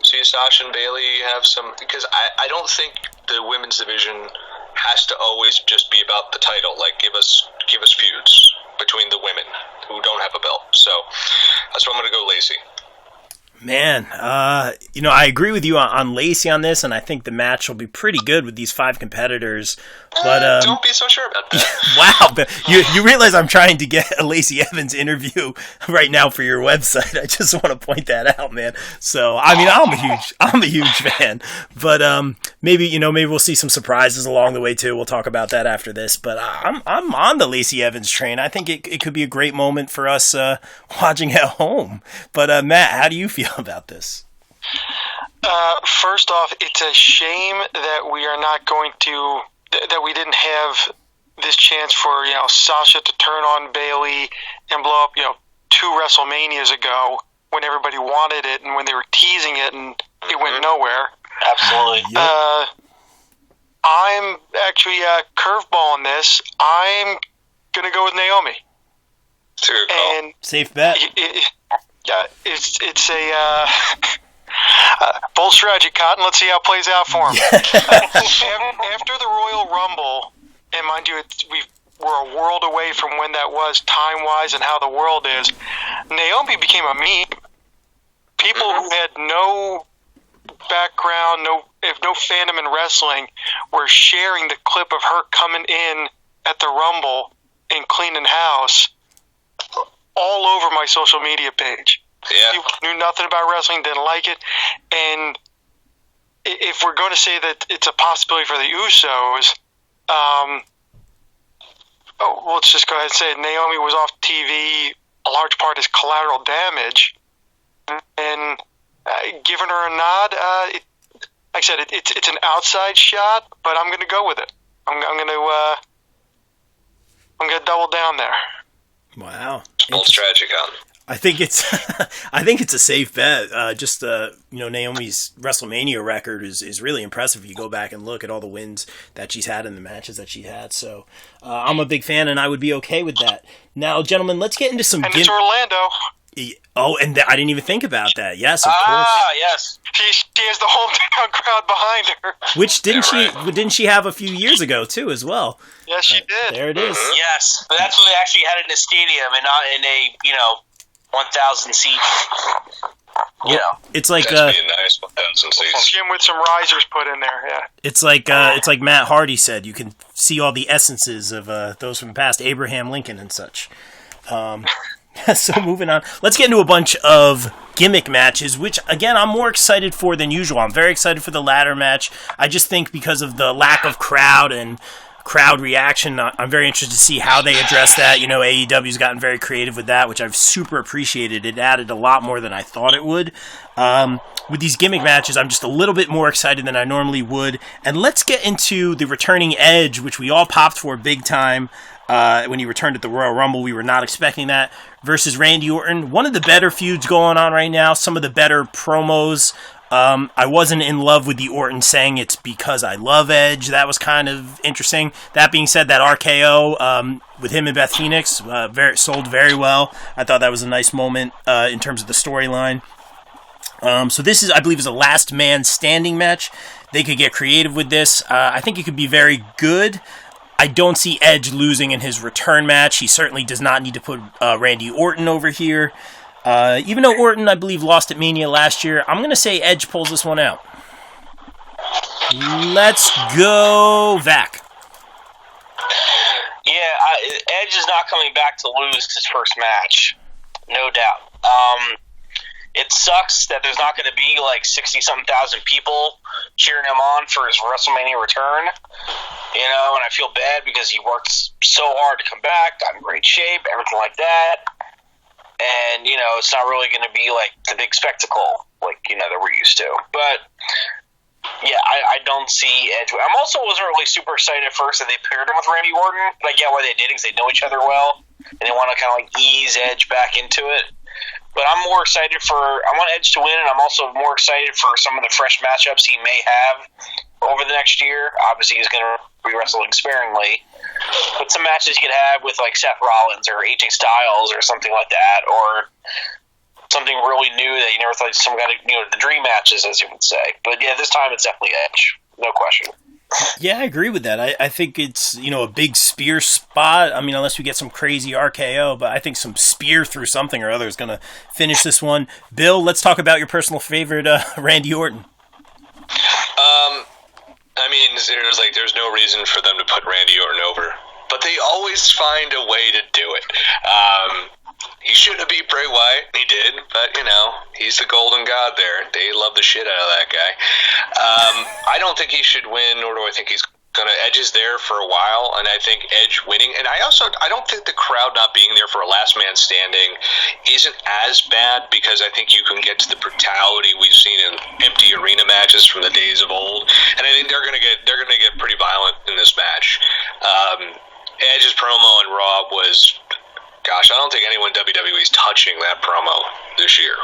see Sasha and Bayley have some, because I don't think the women's division has to always just be about the title. Like give us feuds between the women who don't have a belt. So that's why I'm going to go Lacey. Man, I agree with you on Lacey on this, and I think the match will be pretty good with these 5 competitors. But don't be so sure about that. Wow, but you realize I'm trying to get a Lacey Evans interview right now for your website. I just want to point that out, man. So I mean, I'm a huge fan. But maybe we'll see some surprises along the way too. We'll talk about that after this. But I'm on the Lacey Evans train. I think it could be a great moment for us watching at home. But Matt, how do you feel about this? First off, it's a shame that we are not going to. That we didn't have this chance for Sasha to turn on Bayley and blow up 2 WrestleManias ago when everybody wanted it and when they were teasing it and it went nowhere. Absolutely. Yep. I'm actually curveball on this. I'm gonna go with Naomi. And safe bet. It's a bold strategy, Cotton. Let's see how it plays out for him. After the Royal Rumble, and mind you, we're a world away from when that was time-wise and how the world is, Naomi became a meme. People who had no background, no fandom in wrestling, were sharing the clip of her coming in at the Rumble and cleaning house all over my social media page. Yeah. People knew nothing about wrestling, didn't like it. And if we're going to say that it's a possibility for the Usos, let's just go ahead and say it. Naomi was off TV. A large part is collateral damage. And giving her a nod, like I said, it's an outside shot, but I'm going to go with it. I'm going to double down there. Wow. Bold strategy, Colin. I think it's a safe bet. Naomi's WrestleMania record is really impressive. If you go back and look at all the wins that she's had in the matches that she had. So I'm a big fan, and I would be okay with that. Now, gentlemen, let's get into some. And it's Orlando. Oh, and I didn't even think about that. Yes, of course. Yes. She has the hometown crowd behind her. Which didn't she have a few years ago too, as well? Yes, she did. There it is. Yes, but that's when they actually had it in a stadium and not in a 1,000 seat. It's like That'd be a nice 1,000 seats. Gym with some risers put in there. Yeah. It's like Matt Hardy said. You can see all the essences of those from the past, Abraham Lincoln and such. So moving on, let's get into a bunch of gimmick matches, which again I'm more excited for than usual. I'm very excited for the ladder match. I just think because of the lack of crowd and crowd reaction. I'm very interested to see how they address that. You know, AEW's gotten very creative with that, which I've super appreciated. It added a lot more than I thought it would. With these gimmick matches, I'm just a little bit more excited than I normally would. And let's get into the returning Edge, which we all popped for big time when he returned at the Royal Rumble. We were not expecting that, versus Randy Orton. One of the better feuds going on right now, some of the better promos. I wasn't in love with the Orton saying it's because I love Edge. That was kind of interesting. That being said, that RKO with him and Beth Phoenix sold very well. I thought that was a nice moment in terms of the storyline. So this is, I believe, is a last man standing match. They could get creative with this. I think it could be very good. I don't see Edge losing in his return match. He certainly does not need to put Randy Orton over here. Even though Orton, I believe, lost at Mania last year, I'm going to say Edge pulls this one out. Let's go, Vac. Yeah, Edge is not coming back to lose his first match. No doubt. It sucks that there's not going to be like 60-something thousand people cheering him on for his WrestleMania return. You know, and I feel bad because he worked so hard to come back, got in great shape, everything like that. And, you know, it's not really going to be like the big spectacle like, you know, that we're used to. But, yeah, I don't see Edge. I also wasn't really super excited at first that they paired him with Randy Orton. But I get why they did, because they know each other well. And they want to kind of like ease Edge back into it. But I'm more excited I want Edge to win, and I'm also more excited for some of the fresh matchups he may have over the next year. Obviously, he's going to be wrestling sparingly. But some matches you could have with, like, Seth Rollins or AJ Styles or something like that, or something really new that you never thought, some kind of, you know, the dream matches, as you would say. But, yeah, this time it's definitely Edge. No question. Yeah, I agree with that. I think it's, you know, a big spear spot. I mean, unless we get some crazy RKO, but I think some spear through something or other is going to finish this one. Bill, let's talk about your personal favorite, Randy Orton. I mean, there's no reason for them to put Randy Orton over, but they always find a way to do it. He should have beat Bray Wyatt. He did, but, you know, he's the golden god there. They love the shit out of that guy. I don't think he should win, nor do I think he's going to. Edge is there for a while, and I think Edge winning. And I don't think the crowd not being there for a last man standing isn't as bad, because I think you can get to the brutality we've seen in empty arena matches from the days of old. And I think they're going to get pretty violent in this match. Edge's promo on Raw was, gosh, I don't think anyone in WWE is touching that promo this year.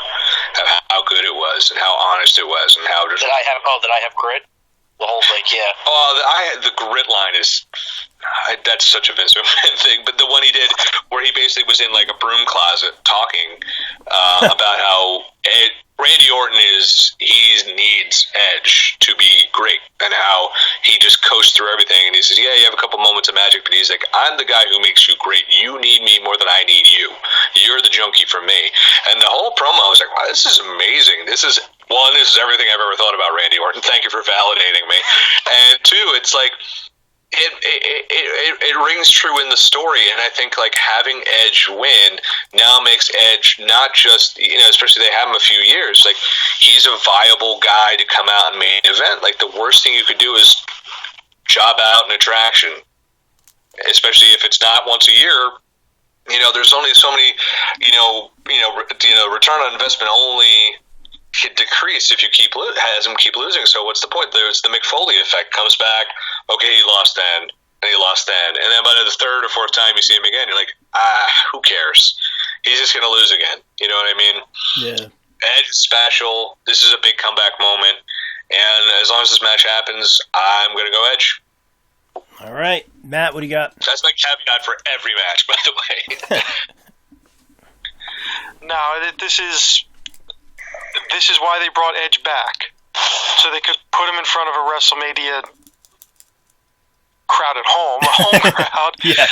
Of how good it was, and how honest it was, and how just. Did I have grit? The whole thing, yeah. Oh, the grit line is. That's such a Vince McMahon thing, but the one he did where he basically was in like a broom closet talking about how Randy Orton needs Edge to be great, and how he just coasts through everything, and he says, yeah, you have a couple moments of magic, but he's like, I'm the guy who makes you great. You need me more than I need you. You're the junkie for me. And the whole promo, I was like, wow, this is amazing. This is everything I've ever thought about Randy Orton. Thank you for validating me. And two, it's like, it rings true in the story, and I think like having Edge win now makes Edge not just, you know, especially they have him a few years, like he's a viable guy to come out and main event. Like the worst thing you could do is job out an attraction, especially if it's not once a year. You know, there's only so many, return on investment only could decrease if you keep losing. So what's the point? There's the McFoley effect. Comes back, okay, he lost then, and he lost then, and then by the third or fourth time you see him again, you're like, who cares? He's just gonna lose again. You know what I mean? Yeah. Edge is special. This is a big comeback moment, and as long as this match happens, I'm gonna go Edge. All right, Matt, what do you got? That's my caveat for every match, by the way. No, this is why they brought Edge back, so they could put him in front of a WrestleMania crowd at home, a home crowd, yeah.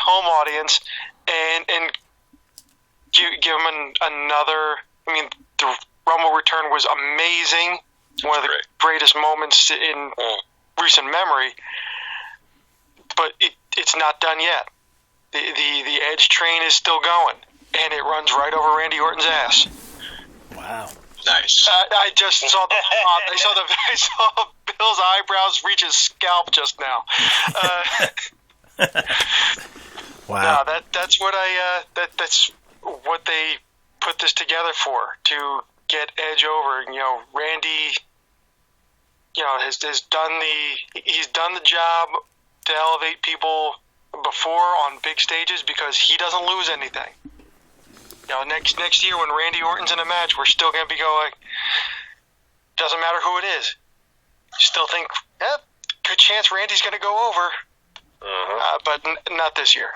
Home audience, and give him another. I mean, the Rumble return was amazing, one of the greatest moments in recent memory. But it's not done yet. The Edge train is still going, and it runs right over Randy Orton's ass. Wow. Nice. I just saw the I saw Bill Bill's eyebrows reach his scalp just now. Wow. No, that's what that's what they put this together for, to get Edge over. Randy, has done the job to elevate people before on big stages because he doesn't lose anything. Next year when Randy Orton's in a match, we're still going to be going, doesn't matter who it is. Still think, good chance Randy's going to go over, but not this year.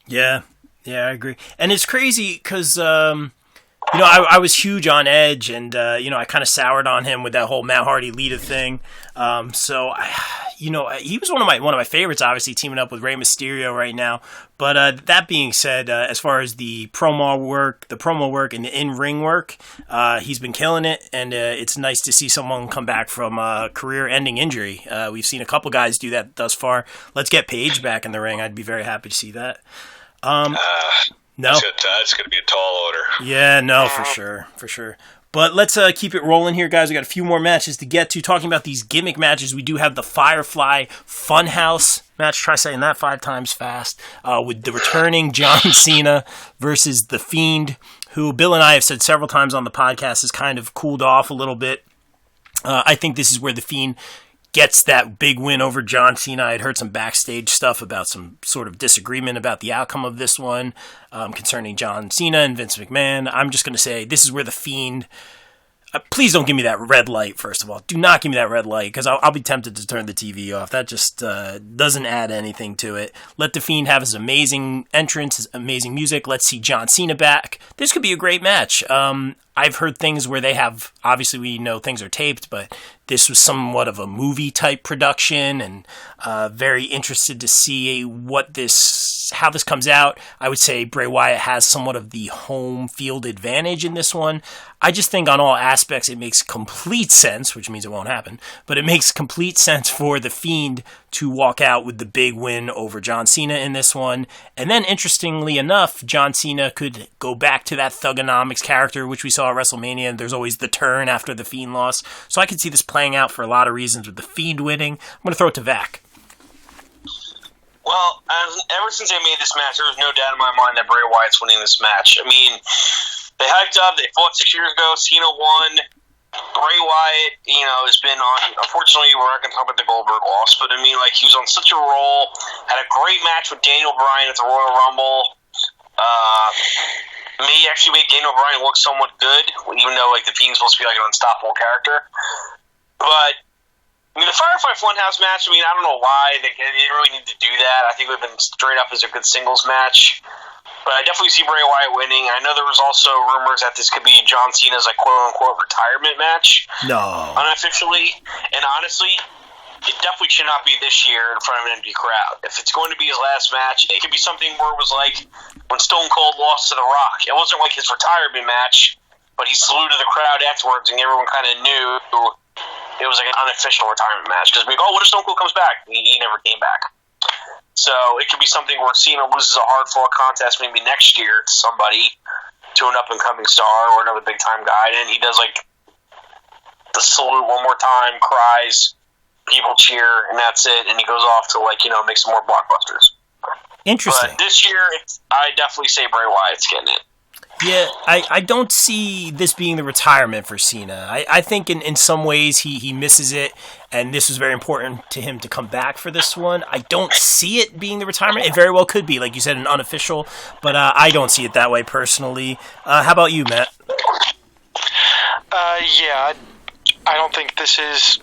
Yeah, I agree. And it's crazy because, I was huge on Edge, and, I kind of soured on him with that whole Matt Hardy Lita thing. He was one of my favorites, obviously, teaming up with Rey Mysterio right now. But that being said, as far as the promo work and the in-ring work, he's been killing it, and it's nice to see someone come back from a career-ending injury. We've seen a couple guys do that thus far. Let's get Paige back in the ring. I'd be very happy to see that. No, it's going to be a tall order. Yeah, no, for sure. But let's keep it rolling here, guys. We got a few more matches to get to. Talking about these gimmick matches, we do have the Firefly Funhouse match. Try saying that 5 times fast. With the returning John Cena versus The Fiend, who Bill and I have said several times on the podcast has kind of cooled off a little bit. I think this is where The Fiend gets that big win over John Cena. I had heard some backstage stuff about some sort of disagreement about the outcome of this one concerning John Cena and Vince McMahon. I'm just going to say this is where The Fiend... please don't give me that red light, first of all. Do not give me that red light, because I'll be tempted to turn the TV off. That just doesn't add anything to it. Let The Fiend have his amazing entrance, his amazing music. Let's see John Cena back. This could be a great match. I've heard things where they have, obviously we know things are taped, but this was somewhat of a movie-type production, and very interested to see how this comes out. I would say Bray Wyatt has somewhat of the home field advantage in this one. I just think on all aspects it makes complete sense, which means it won't happen, but it makes complete sense for The Fiend to walk out with the big win over John Cena in this one. And then, interestingly enough, John Cena could go back to that Thugonomics character, which we saw at WrestleMania. There's always the turn after The Fiend loss. So I could see this playing out for a lot of reasons with The Fiend winning. I'm going to throw it to Vac. Well, ever since they made this match, there was no doubt in my mind that Bray Wyatt's winning this match. I mean, they hyped up, they fought 6 years ago, Cena won. Bray Wyatt, has been on, unfortunately, we're not going to talk about the Goldberg loss, but I mean, he was on such a roll, had a great match with Daniel Bryan at the Royal Rumble. May actually made Daniel Bryan look somewhat good, even though, The Fiend's supposed to be, an unstoppable character. But, the Firefly Funhouse match, I don't know why they didn't really need to do that. I think it would have been straight up as a good singles match. But I definitely see Bray Wyatt winning. I know there was also rumors that this could be John Cena's quote-unquote retirement match. No. Unofficially. And honestly, it definitely should not be this year in front of an empty crowd. If it's going to be his last match, it could be something where it was like when Stone Cold lost to The Rock. It wasn't like his retirement match, but he saluted the crowd afterwards, and everyone kind of knew it was like an unofficial retirement match. Because we go, what if Stone Cold comes back? He never came back. So it could be something where Cena loses a hard-fought contest maybe next year to somebody, to an up-and-coming star or another big-time guy, and he does the salute one more time, cries, people cheer, and that's it, and he goes off to make some more blockbusters. Interesting. But this year, I definitely say Bray Wyatt's getting it. Yeah, I don't see this being the retirement for Cena. I think in some ways he misses it, and this was very important to him to come back for this one. I don't see it being the retirement. It very well could be, like you said, an unofficial, but I don't see it that way personally. How about you, Matt? I don't think this is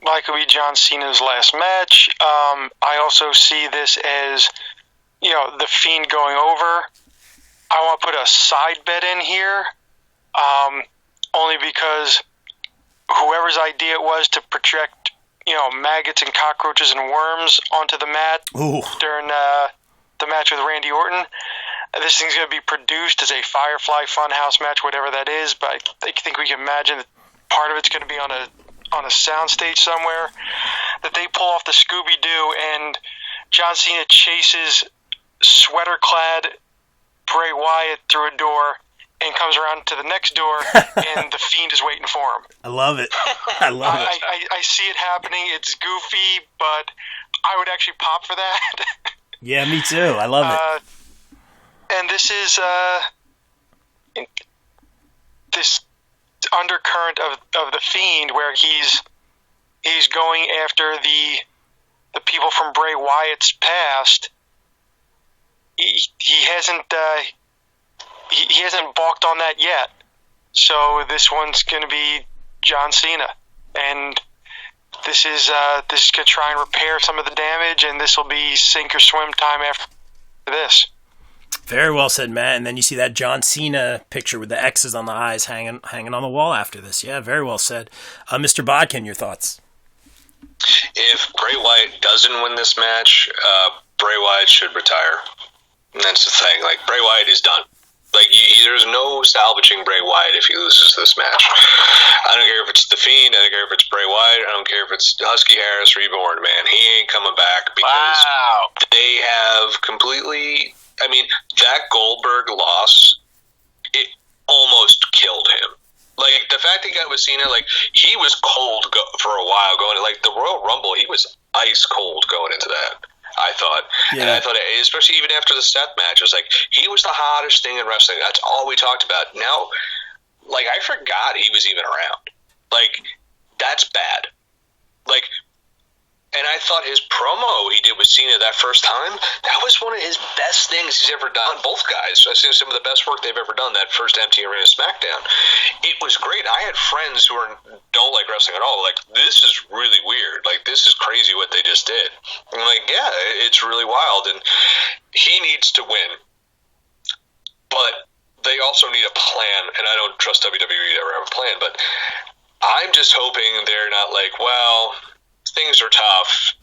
likely John Cena's last match. I also see this as, The Fiend going over. I want to put a side bet in here, only because whoever's idea it was to project, maggots and cockroaches and worms onto the mat during the match with Randy Orton. This thing's going to be produced as a Firefly Funhouse match, whatever that is, but I think we can imagine that part of it's going to be on a soundstage somewhere, that they pull off the Scooby-Doo and John Cena chases sweater-clad Bray Wyatt through a door, and comes around to the next door, and the Fiend is waiting for him. I love it. I love it. I see it happening. It's goofy, but I would actually pop for that. Yeah, me too. I love it. And this is this undercurrent of the Fiend, where he's going after the people from Bray Wyatt's past. He hasn't balked on that yet. So this one's going to be John Cena, and this is going to try and repair some of the damage, and this will be sink or swim time after this. Very well said, Matt. And then you see that John Cena picture with the X's on the eyes hanging on the wall after this. Yeah, very well said. Mr. Bodkin, your thoughts? If Bray Wyatt doesn't win this match, Bray Wyatt should retire. And that's the thing. Like, Bray Wyatt is done. Like, there's no salvaging Bray Wyatt if he loses this match. I don't care if it's The Fiend. I don't care if it's Bray Wyatt. I don't care if it's Husky Harris Reborn, man. He ain't coming back because they have completely... I mean, that Goldberg loss, it almost killed him. Like, the fact he got with Cena, like, he was cold for a while going to, like, the Royal Rumble, he was ice cold going into that, I thought. Yeah. And I thought, especially even after the Seth match, it was like, he was the hottest thing in wrestling. That's all we talked about. Now, like, I forgot he was even around. Like, that's bad. Like, and I thought his promo he did with Cena that first time, that was one of his best things he's ever done. Both guys. I've seen some of the best work they've ever done, that first Empty Arena SmackDown. It was great. I had friends who don't like wrestling at all. Like, this is really weird. Like, this is crazy what they just did. And I'm like, yeah, it's really wild. And he needs to win. But they also need a plan. And I don't trust WWE to ever have a plan. But I'm just hoping they're not like, well... things are tough.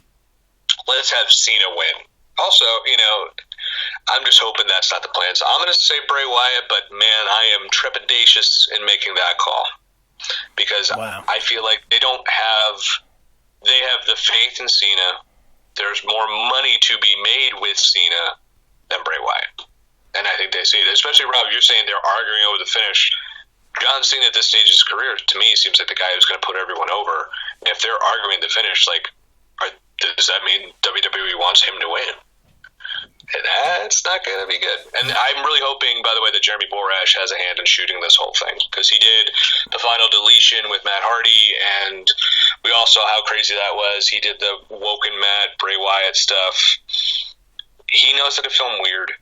Let's have Cena win. Also, you know, I'm just hoping that's not the plan. So I'm going to say Bray Wyatt, but man, I am trepidatious in making that call because I feel like they have the faith in Cena. There's more money to be made with Cena than Bray Wyatt. And I think they see it. Especially, Rob, you're saying they're arguing over the finish. John Cena at this stage of his career, to me, seems like the guy who's going to put everyone over. If they're arguing the finish, like, does that mean WWE wants him to win? And that's not going to be good. And I'm really hoping, by the way, that Jeremy Borash has a hand in shooting this whole thing, because he did the final deletion with Matt Hardy, and we all saw how crazy that was. He did the Woken Matt, Bray Wyatt stuff. He knows how to film weird.